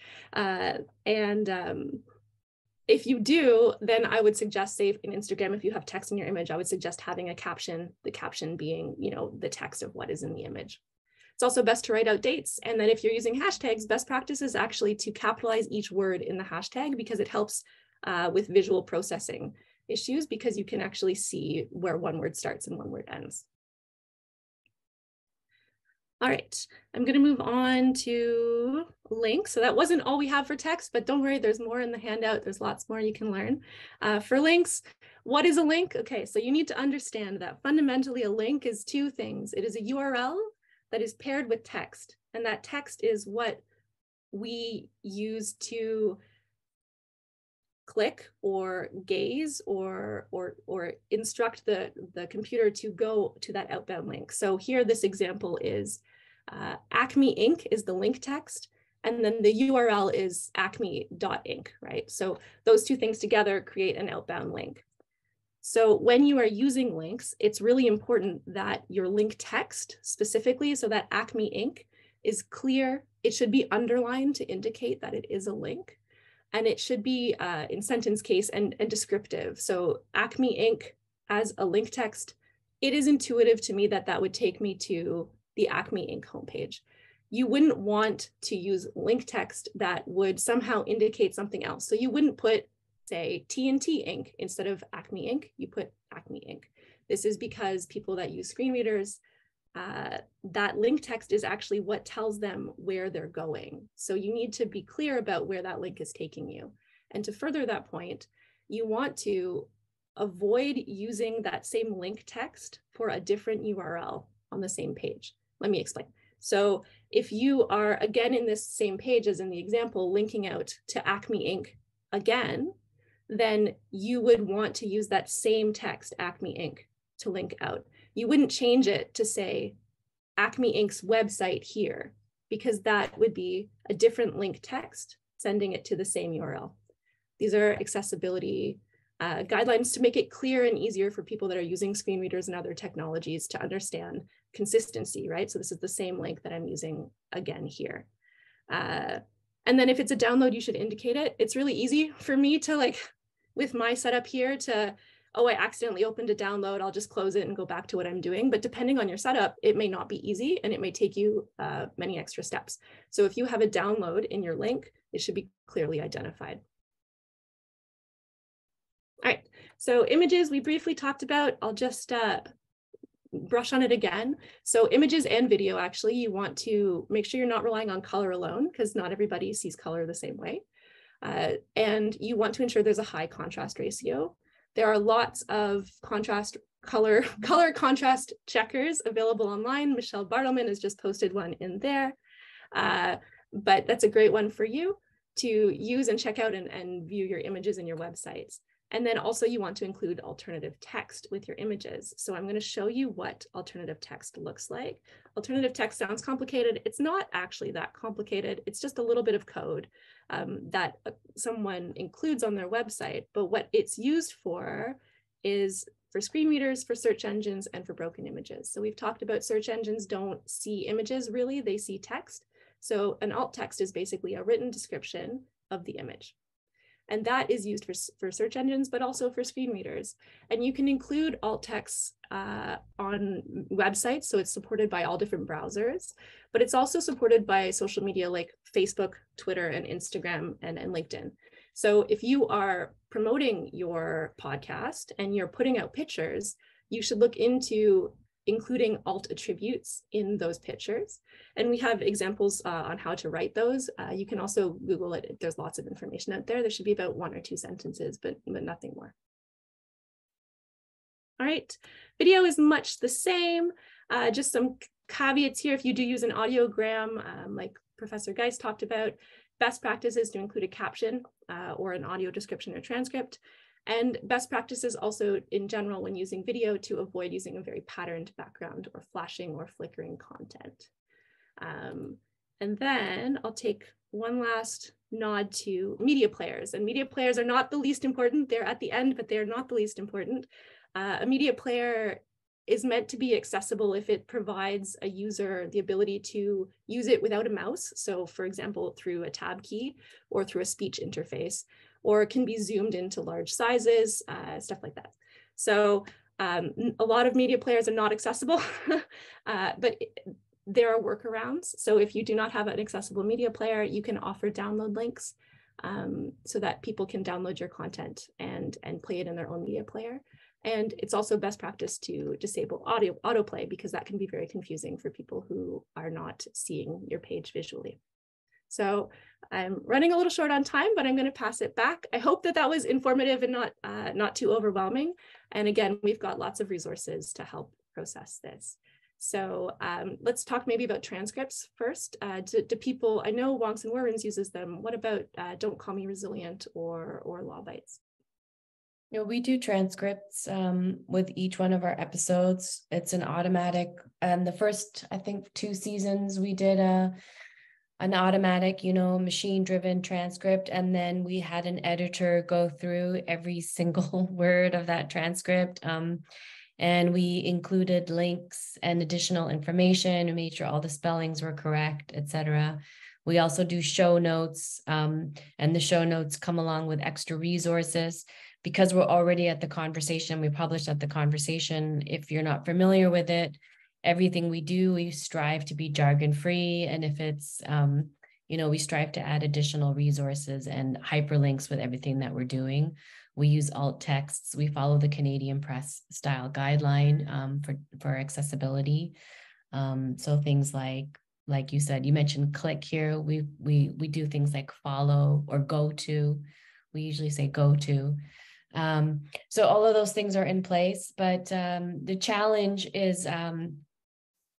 If you do, then I would suggest, say in Instagram, if you have text in your image, I would suggest having a caption, the caption being, the text of what is in the image. It's also best to write out dates. And then if you're using hashtags, best practice is actually to capitalize each word in the hashtag because it helps with visual processing issues because you can actually see where one word starts and one word ends. All right, I'm going to move on to links. So that wasn't all we have for text, but don't worry, there's more in the handout. There's lots more you can learn. For links, what is a link? Okay, so you need to understand that fundamentally a link is two things. It is a URL that is paired with text, and that text is what we use to click or gaze or instruct the computer to go to that outbound link. So here, this example is Acme Inc. is the link text, and then the URL is acme.inc, right? So those two things together create an outbound link. So when you are using links, it's really important that your link text specifically, so that Acme Inc. is clear. It should be underlined to indicate that it is a link. And it should be in sentence case and descriptive. So Acme Inc. as a link text, it is intuitive to me that that would take me to the Acme Inc. homepage. You wouldn't want to use link text that would somehow indicate something else. So you wouldn't put, say, TNT Inc. instead of Acme Inc. You put Acme Inc. This is because people that use screen readers, that link text is actually what tells them where they're going. So you need to be clear about where that link is taking you. And to further that point, you want to avoid using that same link text for a different URL on the same page. Let me explain. So if you are, again, in this same page as in the example, linking out to Acme Inc. again, then you would want to use that same text, Acme Inc., to link out. You wouldn't change it to say Acme Inc.'s website here, because that would be a different link text sending it to the same URL. These are accessibility guidelines to make it clear and easier for people that are using screen readers and other technologies to understand consistency, right? So this is the same link that I'm using again here. And then if it's a download, you should indicate it. It's really easy for me to, with my setup here to, oh, I accidentally opened a download, I'll just close it and go back to what I'm doing. But depending on your setup, it may not be easy and it may take you many extra steps. So if you have a download in your link, it should be clearly identified. All right, So images we briefly talked about. I'll just brush on it again. So images and video, actually, you want to make sure you're not relying on color alone, because not everybody sees color the same way. And you want to ensure there's a high contrast ratio. There are lots of color contrast checkers available online. Michelle Bartleman has just posted one in there. But that's a great one for you to use and check out and view your images in your websites. And then also you want to include alternative text with your images. So I'm going to show you what alternative text looks like. Alternative text sounds complicated. It's not actually that complicated. It's just a little bit of code that someone includes on their website. But what it's used for is for screen readers, for search engines, and for broken images. So we've talked about search engines don't see images really, they see text. So an alt text is basically a written description of the image. And that is used for search engines, but also for screen readers. And you can include alt text on websites, so it's supported by all different browsers, but it's also supported by social media like Facebook, Twitter, and Instagram, and LinkedIn. So if you are promoting your podcast and you're putting out pictures, you should look into including alt attributes in those pictures. And we have examples on how to write those. You can also Google it. There's lots of information out there. There should be about 1 or 2 sentences, but nothing more. All right, video is much the same. Just some caveats here. If you do use an audiogram, like Professor Geist talked about, best practice is to include a caption or an audio description or transcript. And best practices also in general when using video to avoid using a very patterned background or flashing or flickering content. And then I'll take one last nod to media players. And media players are not the least important. They're at the end, but they're not the least important. A media player is meant to be accessible if it provides a user the ability to use it without a mouse. So for example, through a tab key or through a speech interface, or it can be zoomed into large sizes, stuff like that. So a lot of media players are not accessible, but there are workarounds. So if you do not have an accessible media player, you can offer download links so that people can download your content and play it in their own media player. And it's also best practice to disable autoplay because that can be very confusing for people who are not seeing your page visually. So I'm running a little short on time, but I'm going to pass it back. I hope that that was informative and not too overwhelming. And again, we've got lots of resources to help process this. So let's talk maybe about transcripts first. Do people, I know Wonks and Warrens uses them. What about Don't Call Me Resilient or Law Bites? You know, we do transcripts with each one of our episodes. It's an automatic, and the first, I think, 2 seasons we did an automatic, machine-driven transcript, and then we had an editor go through every single word of that transcript, and we included links and additional information and made sure all the spellings were correct, etc. We also do show notes, and the show notes come along with extra resources. Because we're already at the conversation, we publish at the conversation. If you're not familiar with it, everything we do, we strive to be jargon-free. And if it's, we strive to add additional resources and hyperlinks with everything that we're doing. We use alt texts. We follow the Canadian Press style guideline for accessibility. So things like you said, you mentioned click here. We do things like follow or go to. We usually say go to. So all of those things are in place, but the challenge is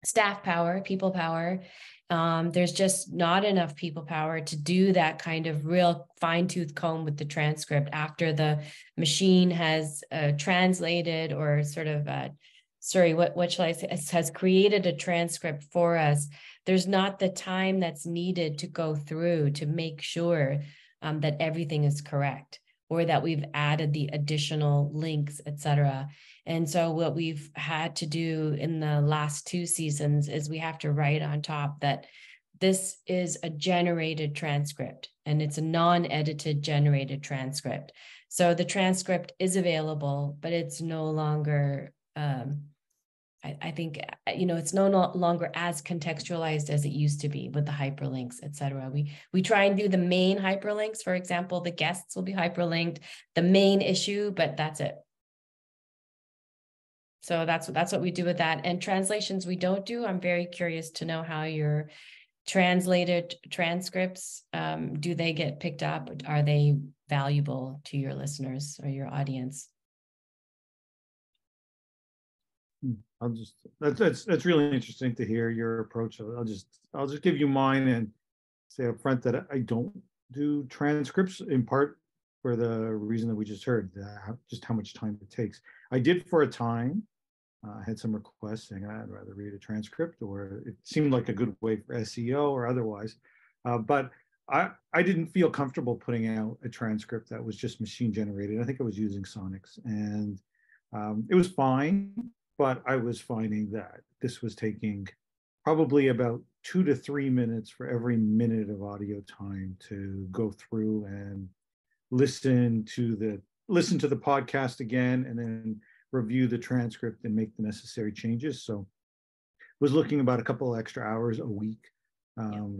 staff power, people power. There's just not enough people power to do that kind of real fine-tooth comb with the transcript after the machine has translated or sort of, what shall I say, has created a transcript for us. There's not the time that's needed to go through to make sure that everything is correct, or that we've added the additional links, etc. And so what we've had to do in the last 2 seasons is we have to write on top that this is a generated transcript, and it's a non-edited generated transcript. So the transcript is available, but it's no longer, I think, it's no longer as contextualized as it used to be with the hyperlinks, etc. We try and do the main hyperlinks. For example, the guests will be hyperlinked, the main issue, but that's it. So that's what we do with that. And translations we don't do. I'm very curious to know how your translated transcripts, do they get picked up? Are they valuable to your listeners or your audience? That's really interesting to hear your approach. I'll just give you mine and say up front that I don't do transcripts, in part for the reason that we just heard, just how much time it takes. I did for a time. I had some requests saying I'd rather read a transcript, or it seemed like a good way for SEO or otherwise. But I didn't feel comfortable putting out a transcript that was just machine generated. I think I was using Sonics, and it was fine, but I was finding that this was taking probably about 2 to 3 minutes for every minute of audio time to go through and listen to the podcast again, and then review the transcript and make the necessary changes. So was looking about a couple of extra hours a week,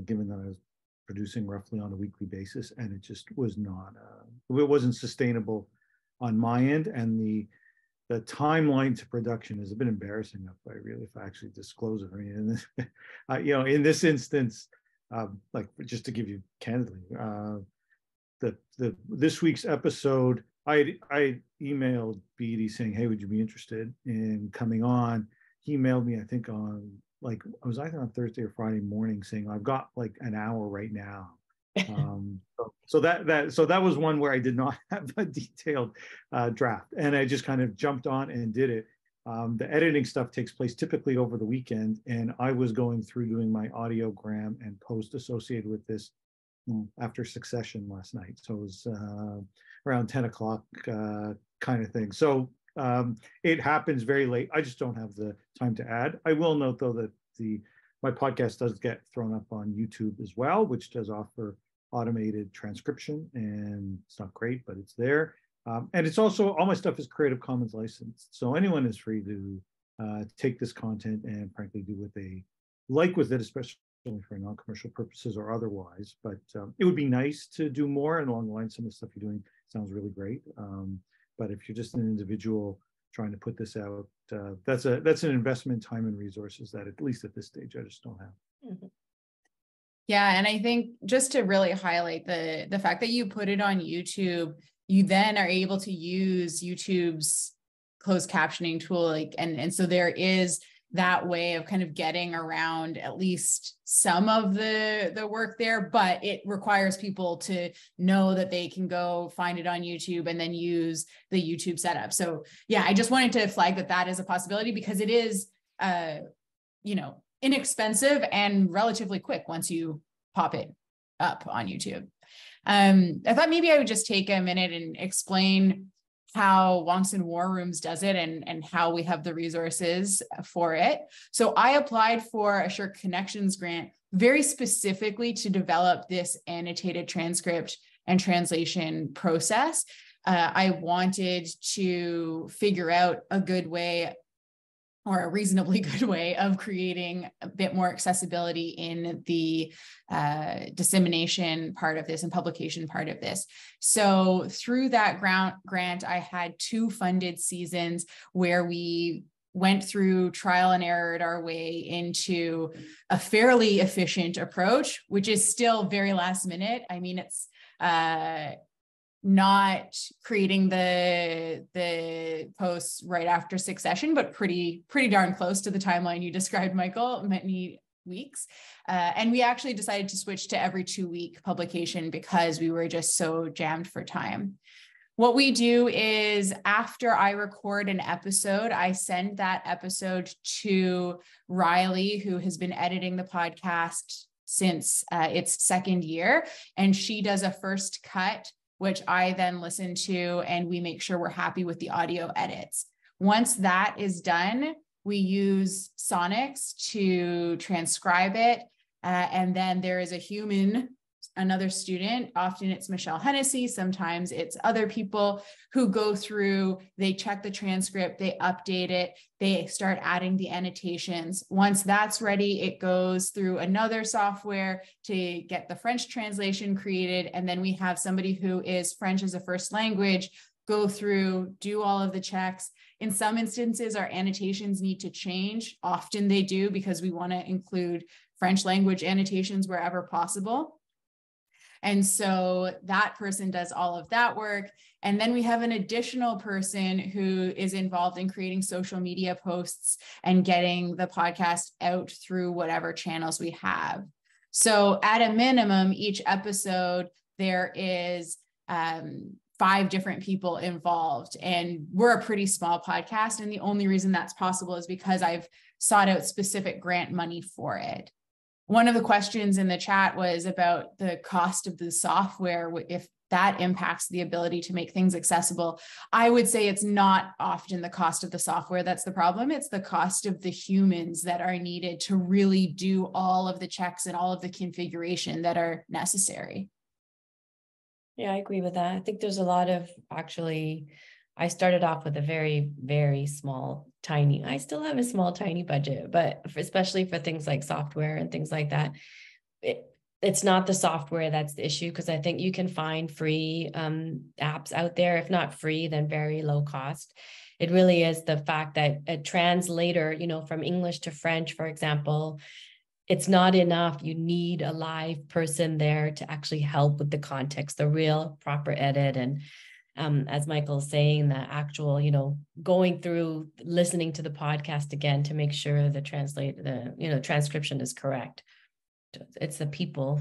given that I was producing roughly on a weekly basis, and it just was not, it wasn't sustainable on my end. And the timeline to production is a bit embarrassing if I actually disclose it. I mean, in this instance, like just to give you candidly, this week's episode, I emailed Beatty saying, hey, would you be interested in coming on? He emailed me, I think on, like, I was either on Thursday or Friday morning saying, I've got like an hour right now. So that was one where I did not have a detailed draft, and I just kind of jumped on and did it. The editing stuff takes place typically over the weekend, and I was going through doing my audiogram and post associated with this after Succession last night. So it was around 10 o'clock kind of thing. So it happens very late. I just don't have the time to add. I will note though that my podcast does get thrown up on YouTube as well, which does offer automated transcription, and it's not great, but it's there. And it's also, all my stuff is Creative Commons licensed. So anyone is free to take this content and frankly do what they like with it, especially for non-commercial purposes or otherwise. But it would be nice to do more, and along the line, some of the stuff you're doing sounds really great. But if you're just an individual trying to put this out, that's an investment, time and resources that at least at this stage I just don't have. Mm-hmm. Yeah, and I think just to really highlight the fact that you put it on YouTube, you then are able to use YouTube's closed captioning tool, and so there is that way of kind of getting around at least some of the work there, but it requires people to know that they can go find it on YouTube and then use the YouTube setup. So yeah, I just wanted to flag that is a possibility, because it is, inexpensive and relatively quick once you pop it up on YouTube. I thought maybe I would just take a minute and explain how Wonks and War Rooms does it and how we have the resources for it. So I applied for a SSHRC Connections grant very specifically to develop this annotated transcript and translation process. I wanted to figure out a good way, or a reasonably good way, of creating a bit more accessibility in the dissemination part of this and publication part of this. So through that grant, I had 2 funded seasons where we went through trial and errored our way into a fairly efficient approach, which is still very last minute. I mean, it's not creating the posts right after Succession, but pretty darn close to the timeline you described, Michael, many weeks. And we actually decided to switch to every 2-week publication because we were just so jammed for time. What we do is, after I record an episode, I send that episode to Riley, who has been editing the podcast since its 2nd year, and she does a first cut, which I then listen to, and we make sure we're happy with the audio edits. Once that is done, we use Sonics to transcribe it. And then there is a human, another student, often it's Michelle Hennessy, sometimes it's other people, who go through, they check the transcript, they update it, they start adding the annotations. Once that's ready, it goes through another software to get the French translation created. And then we have somebody who is French as a first language go through, do all of the checks, In some instances, our annotations need to change. Often they do, because we want to include French language annotations wherever possible. And so that person does all of that work. And then we have an additional person who is involved in creating social media posts and getting the podcast out through whatever channels we have. So at a minimum, each episode, there is 5 different people involved, and we're a pretty small podcast. And the only reason that's possible is because I've sought out specific grant money for it. One of the questions in the chat was about the cost of the software, if that impacts the ability to make things accessible. I would say it's not often the cost of the software that's the problem. It's the cost of the humans that are needed to really do all of the checks and all of the configuration that are necessary. Yeah, I agree with that. I think there's a lot of, actually, I started off with a very, very small, tiny, I still have a small, tiny budget, but especially for things like software and things like that, it's not the software that's the issue, because I think you can find free apps out there, if not free, then very low cost. It really is the fact that a translator, from English to French, for example, it's not enough. You need a live person there to actually help with the context, the real proper edit. And as Michael's saying, the actual, going through, listening to the podcast again to make sure the transcription is correct. It's the people,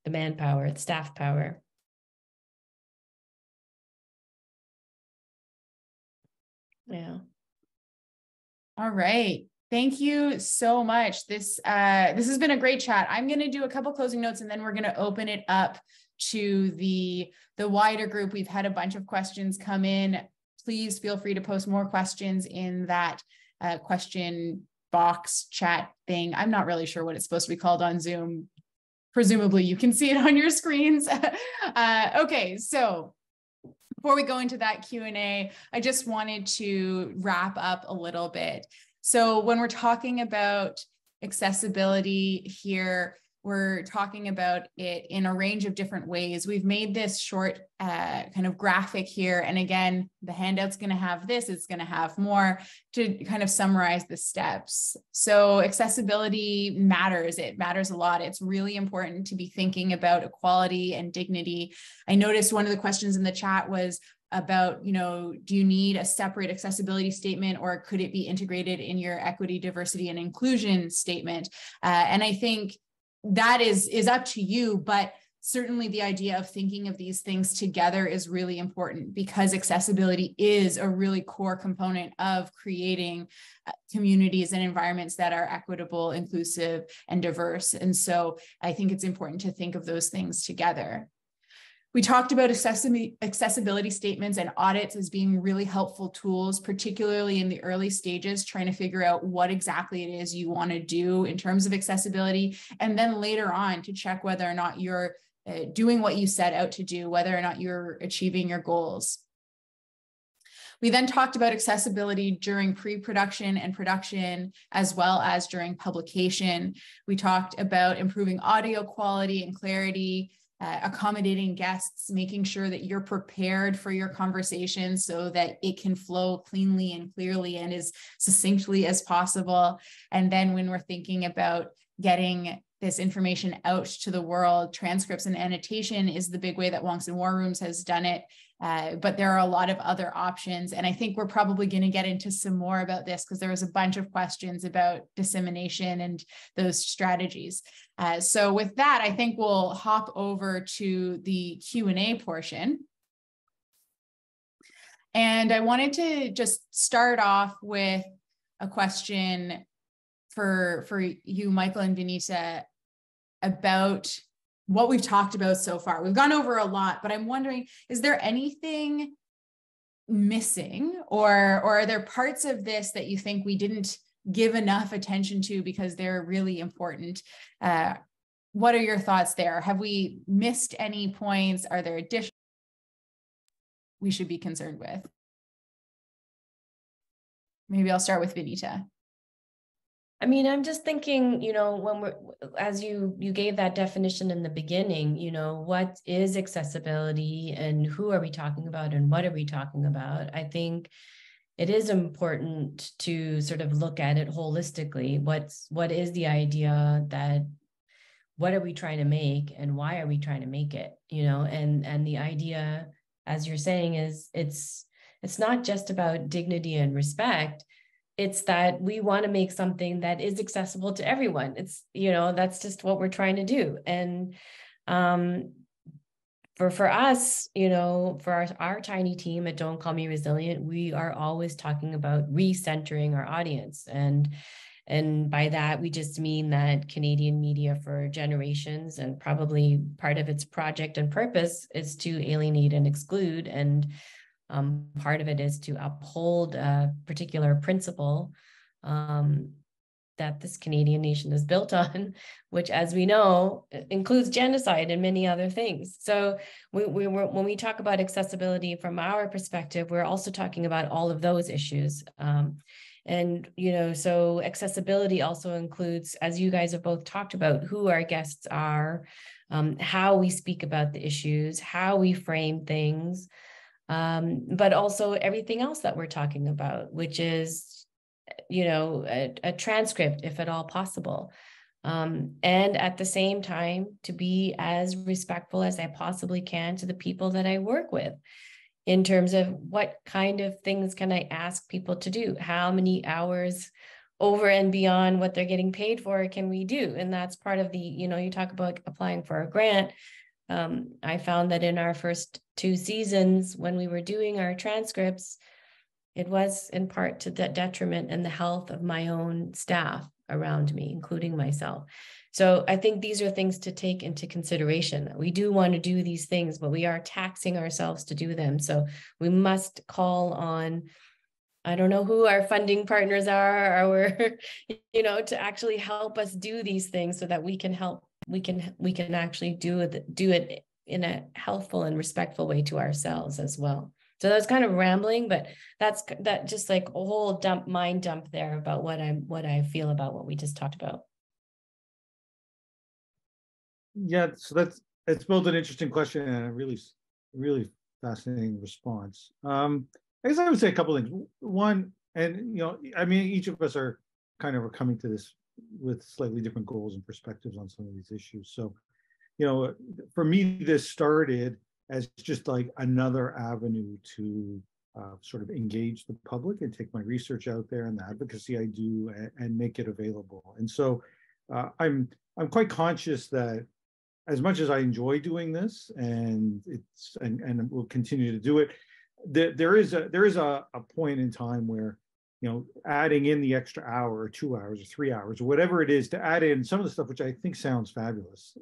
the manpower, the staff power. Yeah. All right. Thank you so much. This has been a great chat. I'm going to do a couple closing notes, and then we're going to open it up to the wider group. We've had a bunch of questions come in. Please feel free to post more questions in that question box chat thing. I'm not really sure what it's supposed to be called on Zoom. Presumably you can see it on your screens. Okay, so before we go into that Q&A, I just wanted to wrap up a little bit. So when we're talking about accessibility here, we're talking about it in a range of different ways. We've made this short kind of graphic here. And again, the handout's going to have this, it's going to have more to kind of summarize the steps. So accessibility matters. It matters a lot. It's really important to be thinking about equality and dignity. I noticed one of the questions in the chat was about, do you need a separate accessibility statement, or could it be integrated in your equity, diversity, and inclusion statement? And I think that is up to you, but certainly the idea of thinking of these things together is really important, because accessibility is a really core component of creating communities and environments that are equitable, inclusive, and diverse. And so I think it's important to think of those things together. We talked about accessibility statements and audits as being really helpful tools, particularly in the early stages, trying to figure out what exactly it is you want to do in terms of accessibility, and then later on to check whether or not you're doing what you set out to do, whether or not you're achieving your goals. We then talked about accessibility during pre-production and production, as well as during publication. We talked about improving audio quality and clarity, accommodating guests, making sure that you're prepared for your conversation so that it can flow cleanly and clearly and as succinctly as possible. And then when we're thinking about getting this information out to the world, transcripts and annotation is the big way that Wonks and War Rooms has done it. But there are a lot of other options. And I think we're probably going to get into some more about this, because there was a bunch of questions about dissemination and those strategies. So with that, I think we'll hop over to the Q&A portion. And I wanted to just start off with a question for you, Michael and Vinita, about what we've talked about so far. We've gone over a lot, but I'm wondering, is there anything missing, or are there parts of this that you think we didn't give enough attention to because they're really important? What are your thoughts there? Have we missed any points? Are there additional we should be concerned with? Maybe I'll start with Vinita. I mean, I'm just thinking, when as you gave that definition in the beginning, what is accessibility and who are we talking about and what are we talking about? I think it is important to sort of look at it holistically. What is the idea that, what are we trying to make and why are we trying to make it, and the idea, as you're saying, is it's not just about dignity and respect. It's that we want to make something that is accessible to everyone. It's, that's just what we're trying to do. And for us, for our tiny team at Don't Call Me Resilient, we are always talking about recentering our audience. And by that, we just mean that Canadian media for generations, and probably part of its project and purpose, is to alienate and exclude. And part of it is to uphold a particular principle that this Canadian nation is built on, which, as we know, includes genocide and many other things. So when we talk about accessibility from our perspective, we're also talking about all of those issues. And, so accessibility also includes, as you guys have both talked about, who our guests are, how we speak about the issues, how we frame things, but also everything else that we're talking about, which is, a transcript, if at all possible. And at the same time, to be as respectful as I possibly can to the people that I work with, in terms of what kind of things can I ask people to do? How many hours over and beyond what they're getting paid for can we do? And that's part of the, you talk about applying for a grant. I found that in our first 2 seasons, when we were doing our transcripts, it was in part to the detriment and the health of my own staff around me, including myself. So I think these are things to take into consideration. We do want to do these things, but we are taxing ourselves to do them. So we must call on, I don't know who our funding partners are, or, to actually help us do these things so that we can help, we can actually do it in a healthful and respectful way to ourselves as well. So that's kind of rambling, but that just like a whole mind dump there about what I feel about what we just talked about. Yeah, so it's both an interesting question and a really, really fascinating response. I guess I would say a couple of things. One, and each of us are kind of coming to this with slightly different goals and perspectives on some of these issues. So, for me, this started as just like another avenue to sort of engage the public and take my research out there and the advocacy I do and make it available. And so I'm quite conscious that as much as I enjoy doing this, and will continue to do it, there is a point in time where, adding in the extra hour or 2 hours or 3 hours or whatever it is to add in some of the stuff, which I think sounds fabulous,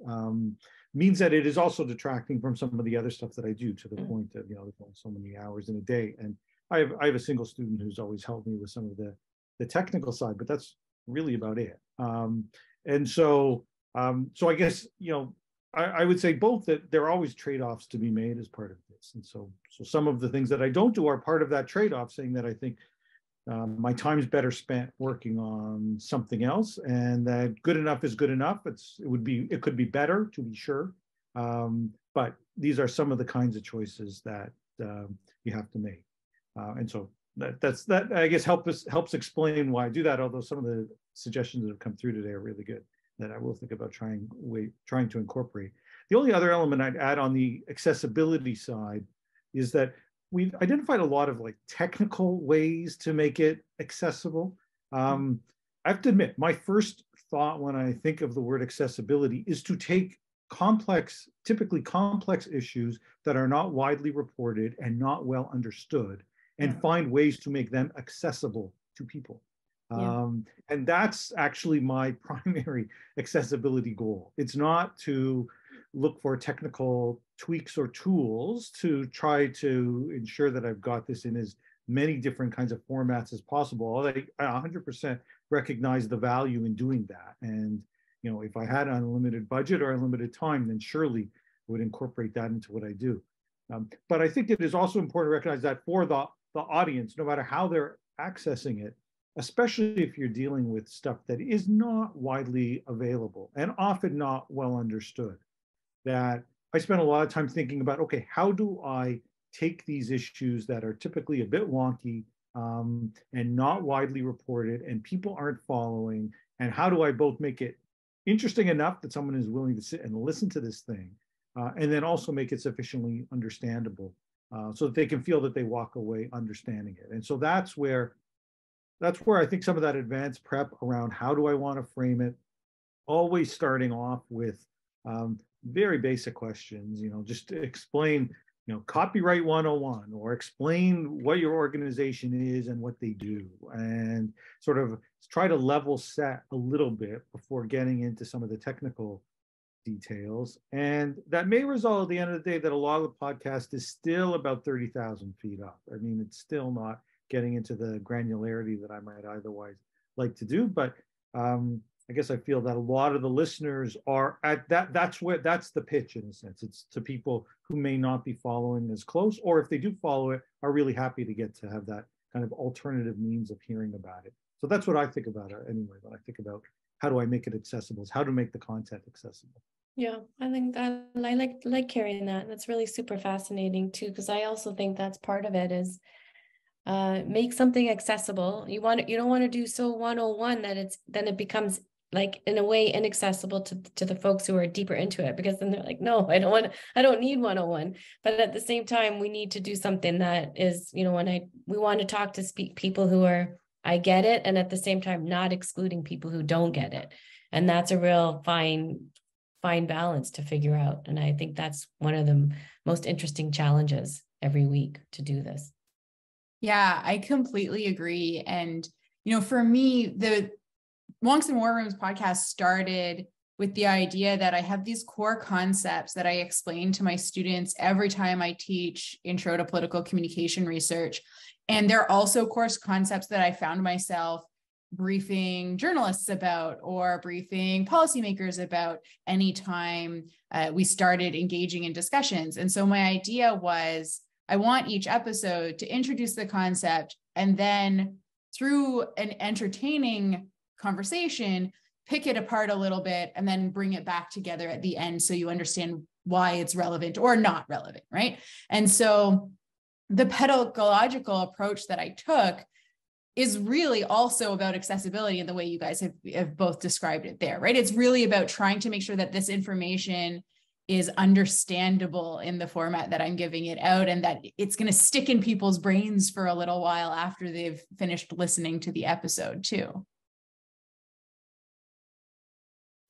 means that it is also detracting from some of the other stuff that I do, to the point of, so many hours in a day. And I have a single student who's always helped me with some of the technical side, but that's really about it. And so I guess, I would say both, that there are always trade-offs to be made as part of this. And so some of the things that I don't do are part of that trade-off, saying that I think my time's better spent working on something else, and that good enough is good enough. It could be better, to be sure. But these are some of the kinds of choices that you have to make. And so that I guess helps explain why I do that, although some of the suggestions that have come through today are really good, that I will think about trying to incorporate. The only other element I'd add on the accessibility side is that we've identified a lot of like technical ways to make it accessible. I have to admit, my first thought when I think of the word accessibility is to take typically complex issues that are not widely reported and not well understood, and find ways to make them accessible to people. And that's actually my primary accessibility goal. It's not to look for technical tweaks or tools to try to ensure that I've got this in as many different kinds of formats as possible. I 100% recognize the value in doing that. And, if I had an unlimited budget or unlimited time, then surely I would incorporate that into what I do. But I think it is also important to recognize that for the audience, no matter how they're accessing it, especially if you're dealing with stuff that is not widely available and often not well understood, that I spend a lot of time thinking about, okay, how do I take these issues that are typically a bit wonky and not widely reported, and people aren't following. And how do I both make it interesting enough that someone is willing to sit and listen to this thing, and then also make it sufficiently understandable so that they can feel that they walk away understanding it. And so that's where I think some of that advanced prep around how do I want to frame it, always starting off with very basic questions, just to explain, copyright 101, or explain what your organization is and what they do, and sort of try to level set a little bit before getting into some of the technical details. And that may result at the end of the day that a lot of the podcast is still about 30,000 feet up. I mean, it's still not getting into the granularity that I might otherwise like to do, but I guess I feel that a lot of the listeners are at that's the pitch, in a sense. It's to people who may not be following as close, or if they do follow it, are really happy to get to have that kind of alternative means of hearing about it. So that's what I think about it anyway, when I think about how do I make it accessible, how to make the content accessible. Yeah, I think that I like carrying that. That's really super fascinating too, because I also think that's part of it is make something accessible. You don't want to do so 101 that it becomes like in a way inaccessible to the folks who are deeper into it, because then they're like, no, I don't need 101. But at the same time, we need to do something that is, we want to talk to people who are, I get it, and at the same time not excluding people who don't get it. And that's a real fine balance to figure out. And I think that's one of the most interesting challenges every week to do this. Yeah, I completely agree. And, for me, the Wonks and War Rooms podcast started with the idea that I have these core concepts that I explain to my students every time I teach Intro to Political Communication Research. And they're also course concepts that I found myself briefing journalists about or briefing policymakers about anytime we started engaging in discussions. And so my idea was, I want each episode to introduce the concept, and then through an entertaining conversation, pick it apart a little bit, and then bring it back together at the end so you understand why it's relevant or not relevant, right? And so the pedagogical approach that I took is really also about accessibility in the way you guys have both described it there, right? It's really about trying to make sure that this information is understandable in the format that I'm giving it out, and that it's going to stick in people's brains for a little while after they've finished listening to the episode too.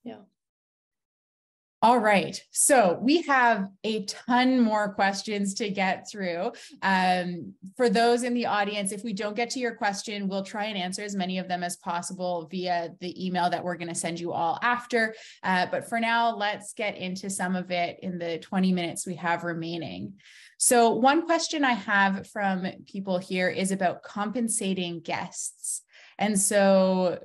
Yeah. All right. So we have a ton more questions to get through. For those in the audience, if we don't get to your question, we'll try and answer as many of them as possible via the email that we're going to send you all after. But for now, let's get into some of it in the 20 minutes we have remaining. So one question I have from people here is about compensating guests. And so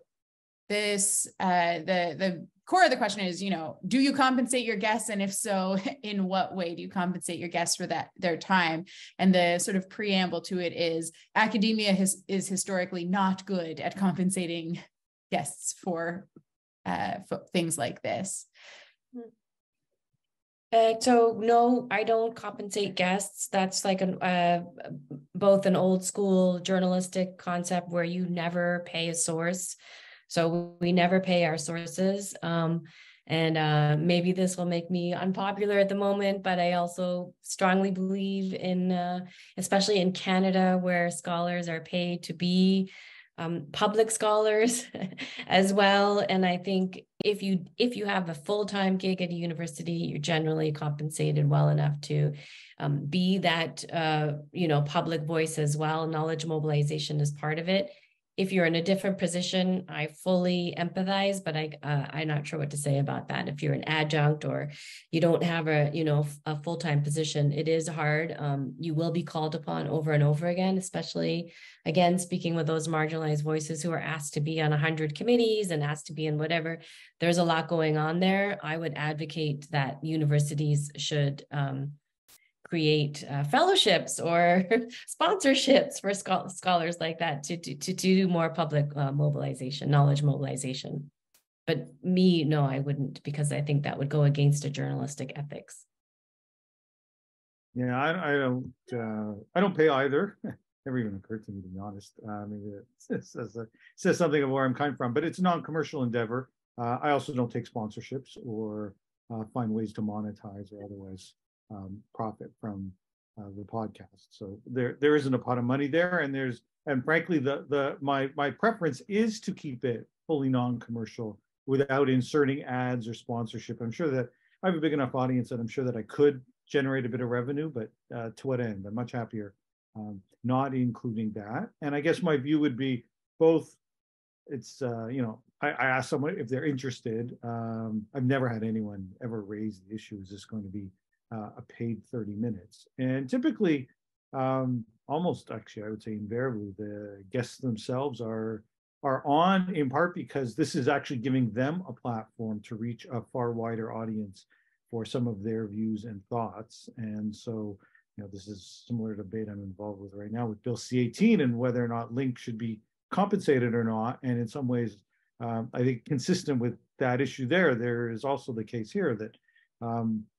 this, the core of the question is, do you compensate your guests? And if so, in what way do you compensate your guests for their time? And the sort of preamble to it is academia is historically not good at compensating guests for things like this. So no, I don't compensate guests. That's like both an old school journalistic concept where you never pay a source. So we never pay our sources. And maybe this will make me unpopular at the moment, but I also strongly believe in, especially in Canada, where scholars are paid to be public scholars as well. And I think if you have a full-time gig at a university, you're generally compensated well enough to be that, public voice as well. Knowledge mobilization is part of it. If you're in a different position, I fully empathize, but I'm not sure what to say about that. If you're an adjunct or you don't have a full-time position, it is hard. You will be called upon over and over again, especially, again, speaking with those marginalized voices who are asked to be on 100 committees and asked to be in whatever. There's a lot going on there. I would advocate that universities should create fellowships or sponsorships for scholars like that to do more public mobilization, knowledge mobilization. But no, I wouldn't, because I think that would go against a journalistic ethics. Yeah, I don't pay either. never even occurred to me, to be honest. Maybe it says something of where I'm coming from, but it's a non-commercial endeavor. I also don't take sponsorships or find ways to monetize or otherwise profit from the podcast. So there isn't a pot of money there, and frankly, my preference is to keep it fully non-commercial without inserting ads or sponsorship. I'm sure that I have a big enough audience that I'm sure that I could generate a bit of revenue, but to what end? I'm much happier not including that. And I guess my view would be both. It's I asked someone if they're interested. I've never had anyone ever raise the issue, is this going to be a paid 30 minutes? And typically, almost actually, I would say invariably, the guests themselves are on, in part because this is actually giving them a platform to reach a far wider audience for some of their views and thoughts. And so, this is similar to debate I'm involved with right now with Bill C-18 and whether or not Link should be compensated or not. And in some ways, I think consistent with that issue there is also the case here that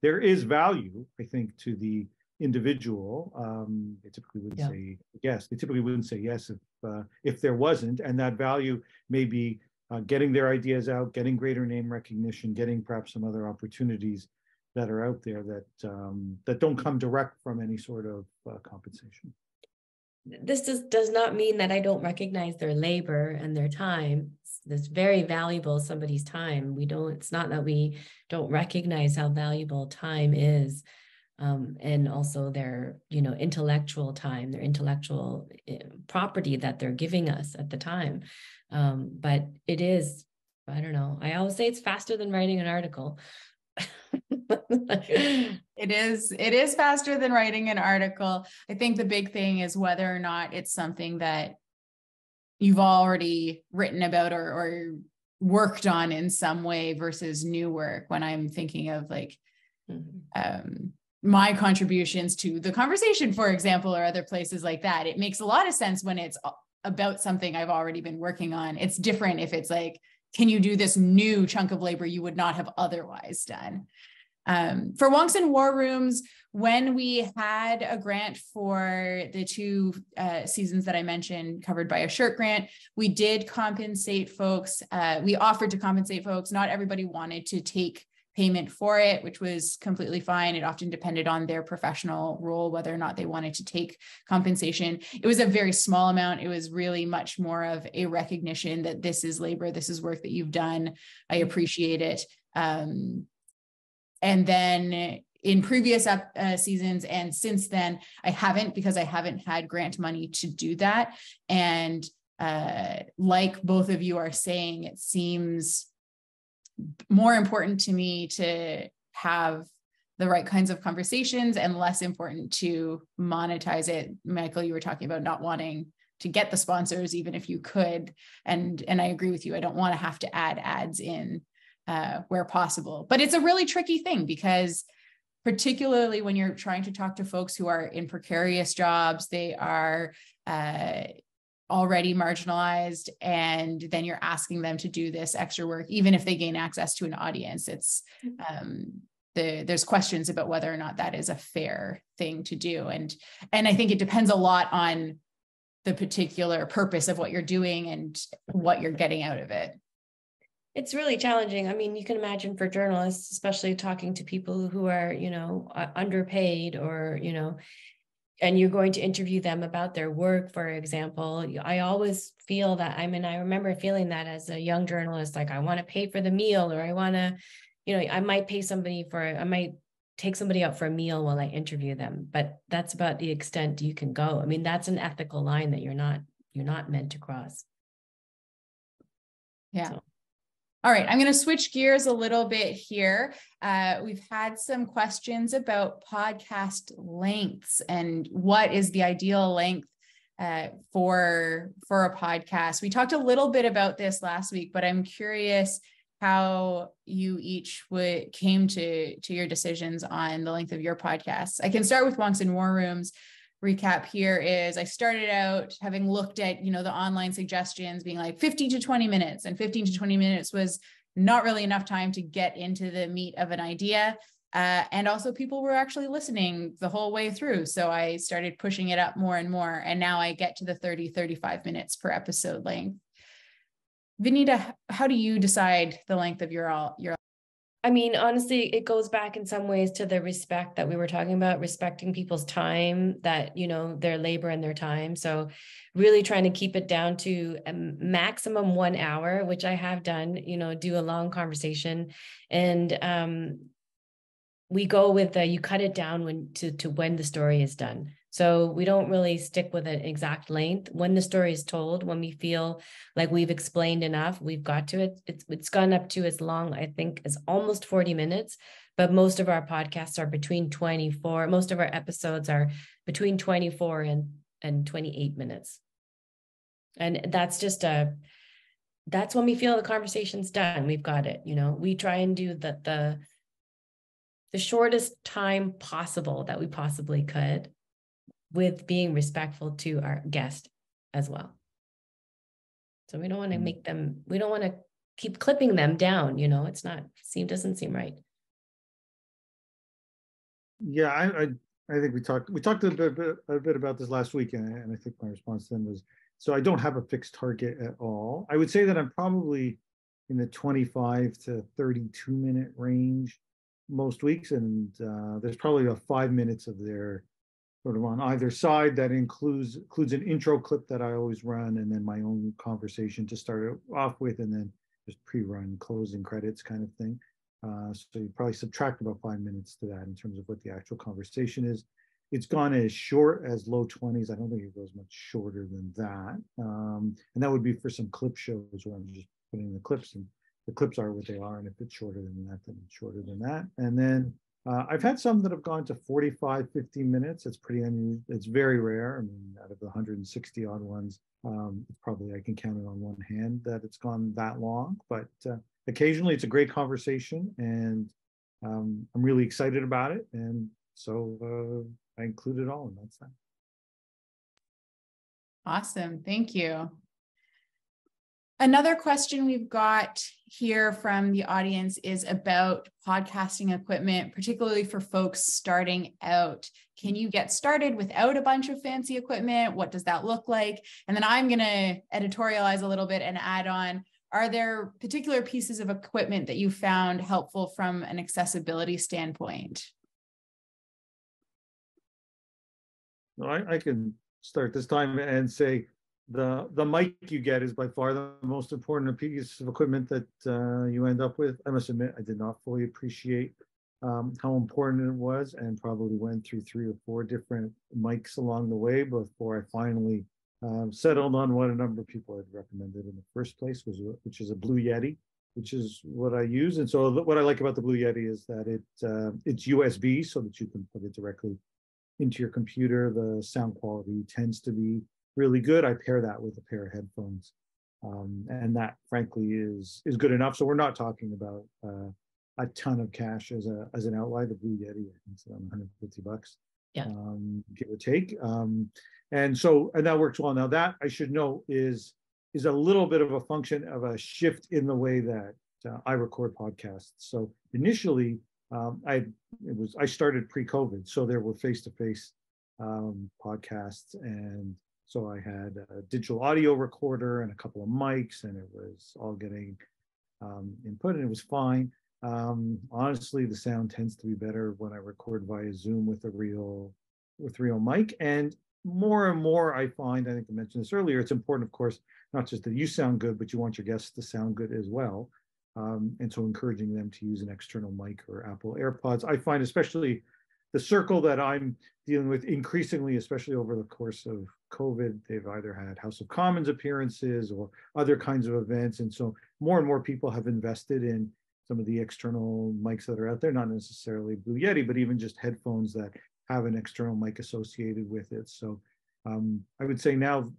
there is value, I think, to the individual. They typically wouldn't say yes. They typically wouldn't say yes if there wasn't, and that value may be getting their ideas out, getting greater name recognition, getting perhaps some other opportunities that are out there that don't come direct from any sort of compensation. This does not mean that I don't recognize their labor and their time. It's very valuable, somebody's time. It's not that we don't recognize how valuable time is, and also their, intellectual time, their intellectual property that they're giving us at the time. But it is, I don't know, I always say it's faster than writing an article. It is faster than writing an article. I think the big thing is whether or not it's something that you've already written about or worked on in some way versus new work. When I'm thinking of my contributions to the conversation, for example, or other places like that, it makes a lot of sense when it's about something I've already been working on. It's different if it's like, can you do this new chunk of labor you would not have otherwise done? For Wonks and War Rooms, when we had a grant for the 2 seasons that I mentioned covered by a shirt grant, we did compensate folks. We offered to compensate folks. Not everybody wanted to take payment for it, which was completely fine. It often depended on their professional role, whether or not they wanted to take compensation. It was a very small amount. It was really much more of a recognition that this is labor, this is work that you've done. I appreciate it. And then in previous seasons and since then, I haven't, because I haven't had grant money to do that. And like both of you are saying, it seems more important to me to have the right kinds of conversations and less important to monetize it. Michael, you were talking about not wanting to get the sponsors, even if you could. And I agree with you. I don't want to have to add ads in where possible. But it's a really tricky thing, because particularly when you're trying to talk to folks who are in precarious jobs, they are already marginalized, and then you're asking them to do this extra work, even if they gain access to an audience. It's there's questions about whether or not that is a fair thing to do. And I think it depends a lot on the particular purpose of what you're doing and what you're getting out of it. It's really challenging. I mean, you can imagine for journalists, especially talking to people who are, underpaid or, and you're going to interview them about their work, for example. I always feel that, I remember feeling that as a young journalist, like I want to pay for the meal, or I want to, I might take somebody out for a meal while I interview them, but that's about the extent you can go. I mean, that's an ethical line that you're not meant to cross. Yeah. So. All right, I'm going to switch gears a little bit here. We've had some questions about podcast lengths and what is the ideal length for a podcast. We talked a little bit about this last week, but I'm curious how you each came to your decisions on the length of your podcasts. I can start with Wonks and War Rooms. Recap here is I started out having looked at, the online suggestions being like 15 to 20 minutes, and 15 to 20 minutes was not really enough time to get into the meat of an idea. And also people were actually listening the whole way through. So I started pushing it up more and more. And now I get to the 35 minutes per episode length. Vinita, how do you decide the length of your? I mean, honestly, it goes back in some ways to the respect that we were talking about, respecting people's time, that, you know, their labor and their time. So really trying to keep it down to a maximum 1 hour, which I have done, you know, do a long conversation. And we go with you cut it down to when the story is done. So we don't really stick with an exact length. When the story is told, when we feel like we've explained enough, we've got to it. It's gone up to as long, I think, as almost 40 minutes. But most of our podcasts are between 24. Most of our episodes are between 24 and 28 minutes. And that's just that's when we feel the conversation's done. We've got it. You know, we try and do the shortest time possible that we possibly could, with being respectful to our guest as well. So we don't want to make them, we don't want to keep clipping them down, you know, doesn't seem right. Yeah, I think we talked a bit about this last week, and I think my response then was, so I don't have a fixed target at all. I would say that I'm probably in the 25 to 32 minute range most weeks, and there's probably about 5 minutes of there sort of on either side that includes an intro clip that I always run, and then my own conversation to start it off with, and then just pre-run closing credits kind of thing. So you probably subtract about 5 minutes to that in terms of what the actual conversation is. It's gone as short as low 20s. I don't think it goes much shorter than that. And that would be for some clip shows where I'm just putting the clips, and the clips are what they are. And if it's shorter than that, then it's shorter than that. And then I've had some that have gone to 45, 50 minutes. It's pretty unusual. It's very rare. I mean, out of the 160 odd ones, probably I can count it on one hand that it's gone that long. But occasionally it's a great conversation, and I'm really excited about it. And so I include it all, and that's that. Awesome. Thank you. Another question we've got here from the audience is about podcasting equipment, particularly for folks starting out. Can you get started without a bunch of fancy equipment? What does that look like? And then I'm going to editorialize a little bit and add on, are there particular pieces of equipment that you found helpful from an accessibility standpoint? Well, I can start this time and say, the mic you get is by far the most important piece of equipment that you end up with. I must admit, I did not fully appreciate how important it was, and probably went through 3 or 4 different mics along the way before I finally settled on what a number of people had recommended in the first place, which is a Blue Yeti, which is what I use. And so what I like about the Blue Yeti is that it's USB, so that you can put it directly into your computer. The sound quality tends to be really good. I pair that with a pair of headphones, and that frankly is good enough. So we're not talking about a ton of cash as an outlay. The Blue Yeti, I think it's around $150, yeah, give or take. And that works well. Now that, I should know, is a little bit of a function of a shift in the way that I record podcasts. So initially, I started pre-COVID, so there were face-to-face podcasts, and so I had a digital audio recorder and a couple of mics, and it was all getting input, and it was fine. Honestly, the sound tends to be better when I record via Zoom with real mic. And more, I find, I think I mentioned this earlier, it's important, of course, not just that you sound good, but you want your guests to sound good as well. And so encouraging them to use an external mic or Apple AirPods. I find, especially the circle that I'm dealing with increasingly, especially over the course of COVID, they've either had House of Commons appearances or other kinds of events. And so more and more people have invested in some of the external mics that are out there, not necessarily Blue Yeti, but even just headphones that have an external mic associated with it. So I would say now,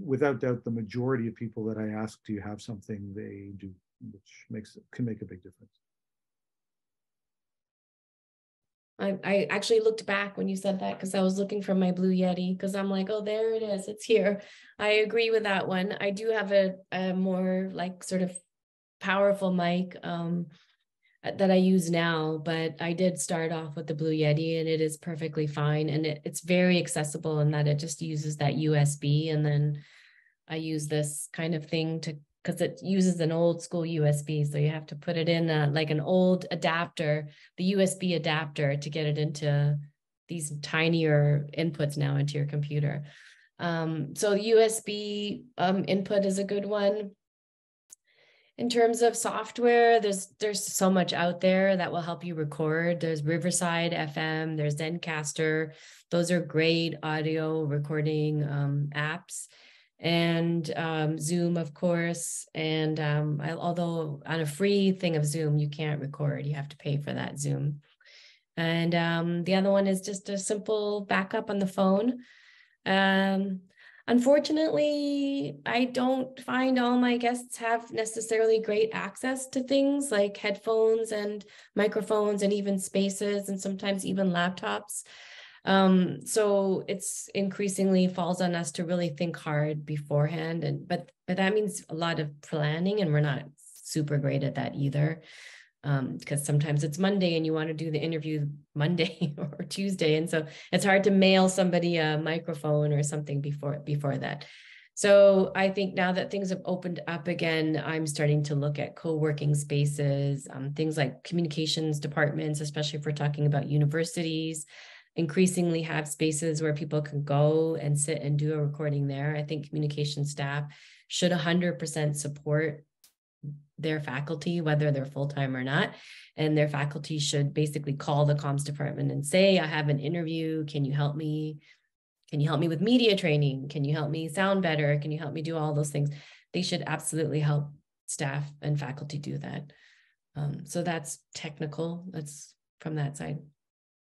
without doubt, the majority of people that I ask, do you have something, they do, which can make a big difference. I actually looked back when you said that, because I was looking for my Blue Yeti, because I'm like, oh, there it is. It's here. I agree with that one. I do have a more like sort of powerful mic. that I use now, but I did start off with the Blue Yeti, and it is perfectly fine. And it's very accessible in that it just uses that USB. And then I use this kind of thing because it uses an old school USB. So you have to put it in like an old adapter, the USB adapter, to get it into these tinier inputs now into your computer. So USB input is a good one. In terms of software, there's so much out there that will help you record. There's Riverside FM, there's Zencaster. Those are great audio recording apps. And Zoom, of course. And although on a free thing of Zoom, you can't record, you have to pay for that Zoom. And the other one is just a simple backup on the phone. Unfortunately, I don't find all my guests have necessarily great access to things like headphones and microphones and even spaces and sometimes even laptops. So it's increasingly falls on us to really think hard beforehand. But that means a lot of planning, and we're not super great at that either. Because sometimes it's Monday and you want to do the interview Monday or Tuesday. And so it's hard to mail somebody a microphone or something before that. So I think now that things have opened up again, I'm starting to look at co-working spaces, things like communications departments, especially if we're talking about universities, increasingly have spaces where people can go and sit and do a recording there. I think communication staff should 100% support their faculty, whether they're full-time or not. And their faculty should basically call the comms department and say, I have an interview. Can you help me? Can you help me with media training? Can you help me sound better? Can you help me do all those things? They should absolutely help staff and faculty do that. So that's technical. That's from that side.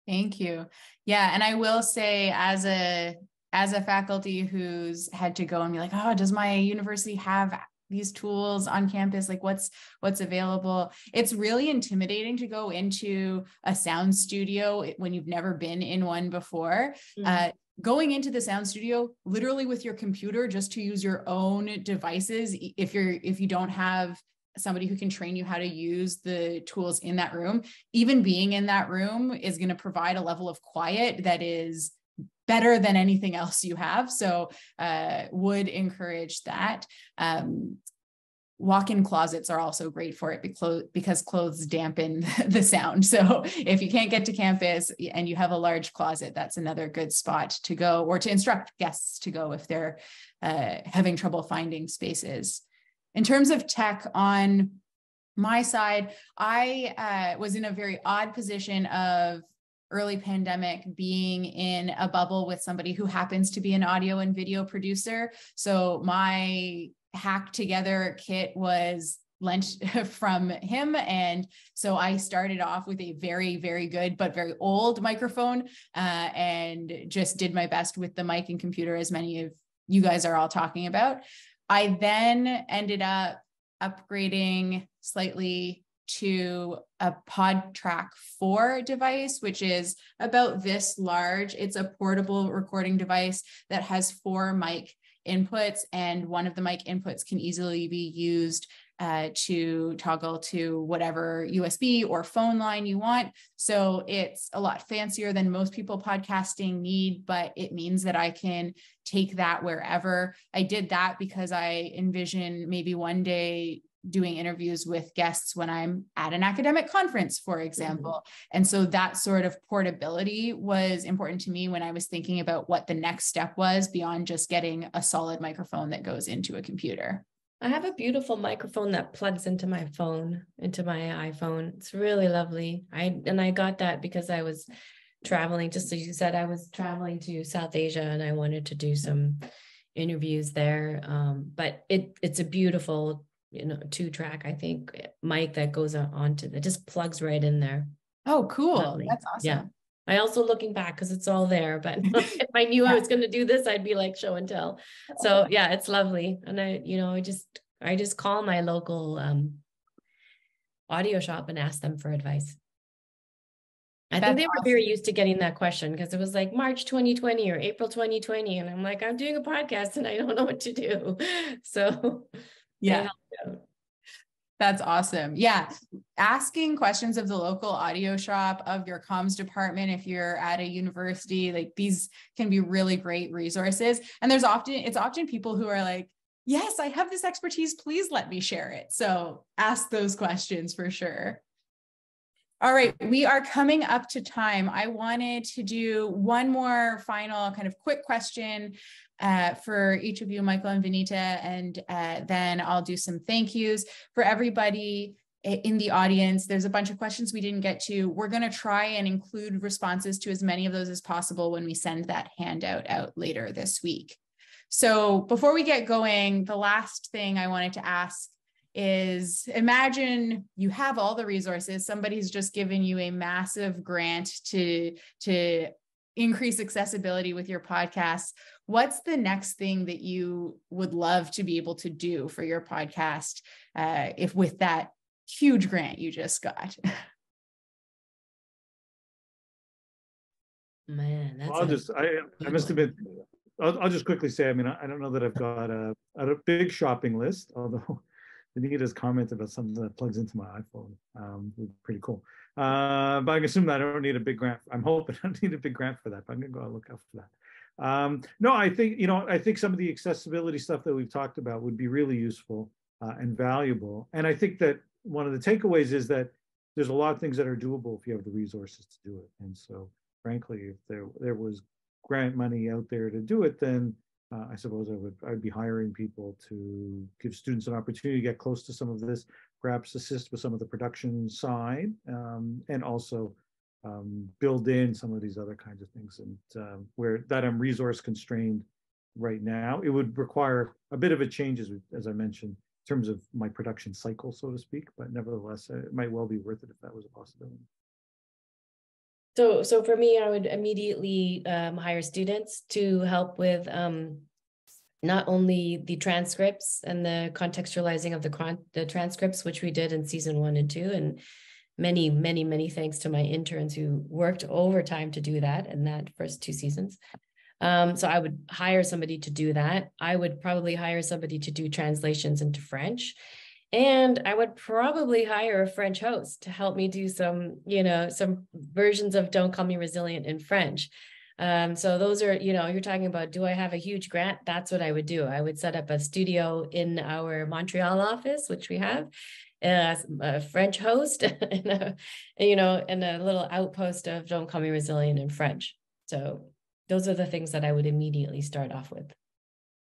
Thank you. Yeah. And I will say, as a faculty who's had to go and be like, oh, does my university have these tools on campus? Like what's available? It's really intimidating to go into a sound studio when you've never been in one before. Mm-hmm. Going into the sound studio literally with your computer just to use your own devices, if you don't have somebody who can train you how to use the tools in that room, even being in that room is going to provide a level of quiet that is better than anything else you have. So would encourage that. Walk-in closets are also great for it because clothes dampen the sound. So if you can't get to campus and you have a large closet, that's another good spot to go, or to instruct guests to go if they're having trouble finding spaces. In terms of tech on my side, I was in a very odd position of early pandemic being in a bubble with somebody who happens to be an audio and video producer. So my hack together kit was lent from him. And so I started off with a very, very good, but very old microphone and just did my best with the mic and computer, as many of you guys are all talking about. I then ended up upgrading slightly to a PodTrack 4 device, which is about this large. It's a portable recording device that has 4 mic inputs, and one of the mic inputs can easily be used to toggle to whatever USB or phone line you want. So it's a lot fancier than most people podcasting need, but it means that I can take that wherever. I did that because I envision maybe one day doing interviews with guests when I'm at an academic conference, for example. Mm-hmm. And so that sort of portability was important to me when I was thinking about what the next step was beyond just getting a solid microphone that goes into a computer. I have a beautiful microphone that plugs into my phone, into my iPhone. It's really lovely. I got that because I was traveling, just as you said, I was traveling to South Asia and I wanted to do some interviews there. But it's a beautiful 2-track, I think, mic that goes onto that just plugs right in there. Oh, cool. Lovely. That's awesome. Yeah. I also looking back because it's all there, but if I knew I was going to do this, I'd be like show and tell. So yeah, it's lovely. And I just call my local audio shop and ask them for advice. I think they were very used to getting that question because it was like March 2020 or April 2020. And I'm like, I'm doing a podcast and I don't know what to do. So yeah. That's awesome. Yeah. Asking questions of the local audio shop, of your comms department, if you're at a university, like these can be really great resources. And it's often people who are like, yes, I have this expertise, please let me share it. So ask those questions for sure. All right, we are coming up to time. I wanted to do one more final kind of quick question for each of you, Michael and Vinita, and then I'll do some thank yous for everybody in the audience. There's a bunch of questions we didn't get to. We're going to try and include responses to as many of those as possible when we send that handout out later this week. So before we get going, the last thing I wanted to ask is, imagine you have all the resources, somebody's just given you a massive grant to increase accessibility with your podcast. What's the next thing that you would love to be able to do for your podcast if with that huge grant you just got? Man, that's I must admit, I'll just quickly say, I mean, I don't know that I've got a big shopping list, although Vinita's comment about something that plugs into my iPhone would be pretty cool. But I assume that I don't need a big grant. I'm hoping I don't need a big grant for that, but I'm gonna go out and look out for that. No, I think some of the accessibility stuff that we've talked about would be really useful and valuable. And I think that one of the takeaways is that there's a lot of things that are doable if you have the resources to do it. And so, frankly, if there was grant money out there to do it, then I suppose I'd be hiring people to give students an opportunity to get close to some of this, perhaps assist with some of the production side, and also build in some of these other kinds of things. And where that I'm resource constrained right now, it would require a bit of a change, as I mentioned, in terms of my production cycle, so to speak. But nevertheless, it might well be worth it if that was a possibility. So for me, I would immediately hire students to help with not only the transcripts and the contextualizing of the transcripts, which we did in season 1 and 2, and many, many, many thanks to my interns who worked overtime to do that in that first 2 seasons. So I would hire somebody to do that. I would probably hire somebody to do translations into French. And I would probably hire a French host to help me do some versions of Don't Call Me Resilient in French. So those are, you're talking about, do I have a huge grant? That's what I would do. I would set up a studio in our Montreal office, which we have, a French host, and a little outpost of Don't Call Me Resilient in French. So those are the things that I would immediately start off with.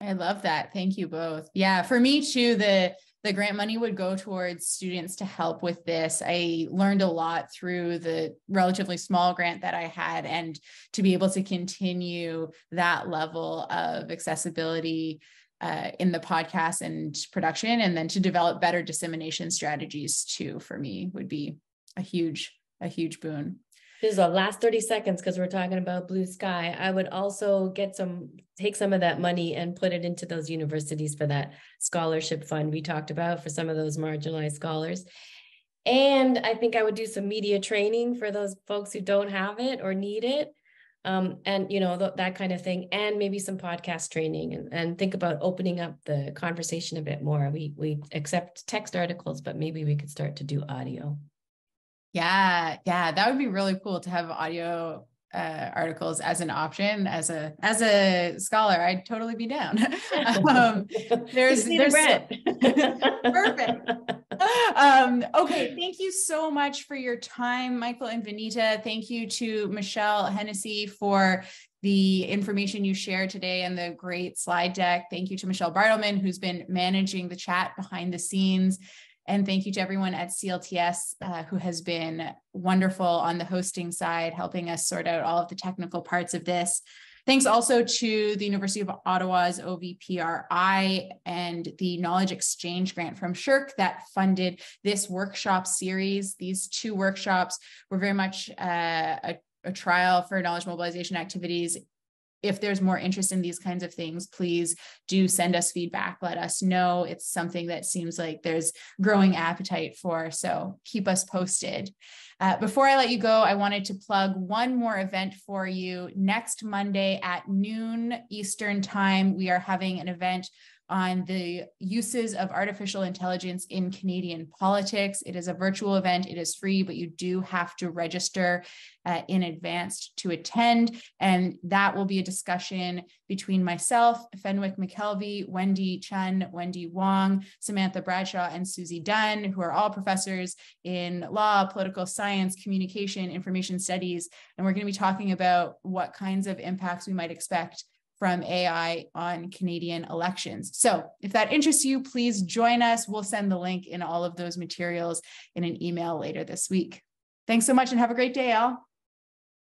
I love that. Thank you both. Yeah, for me too, the grant money would go towards students to help with this. I learned a lot through the relatively small grant that I had, and to be able to continue that level of accessibility in the podcast and production, and then to develop better dissemination strategies too, for me would be a huge boon. This is the last 30 seconds because we're talking about blue sky. I would also take some of that money and put it into those universities for that scholarship fund we talked about for some of those marginalized scholars. And I think I would do some media training for those folks who don't have it or need it. And, that kind of thing, and maybe some podcast training, and think about opening up the conversation a bit more. We accept text articles, but maybe we could start to do audio. Yeah, that would be really cool to have audio articles as an option. As a scholar, I'd totally be down. There's perfect. Okay, thank you so much for your time, Michael and Vinita. Thank you to Michelle Hennessy for the information you shared today and the great slide deck. Thank you to Michelle Bartleman, who's been managing the chat behind the scenes. And thank you to everyone at CLTS who has been wonderful on the hosting side, helping us sort out all of the technical parts of this. Thanks also to the University of Ottawa's OVPRI and the Knowledge Exchange Grant from SSHRC that funded this workshop series. These 2 workshops were very much a trial for knowledge mobilization activities. If there's more interest in these kinds of things, please do send us feedback. Let us know. It's something that seems like there's growing appetite for, so keep us posted. Before I let you go, I wanted to plug one more event for you. Next Monday at noon Eastern time, we are having an event on the uses of artificial intelligence in Canadian politics. It is a virtual event. It is free, but you do have to register in advance to attend. And that will be a discussion between myself, Fenwick McKelvey, Wendy Chun, Wendy Wong, Samantha Bradshaw, and Susie Dunn, who are all professors in law, political science, communication, information studies. And we're going to be talking about what kinds of impacts we might expect from AI on Canadian elections. So if that interests you, please join us. We'll send the link in all of those materials in an email later this week. Thanks so much and have a great day, Al.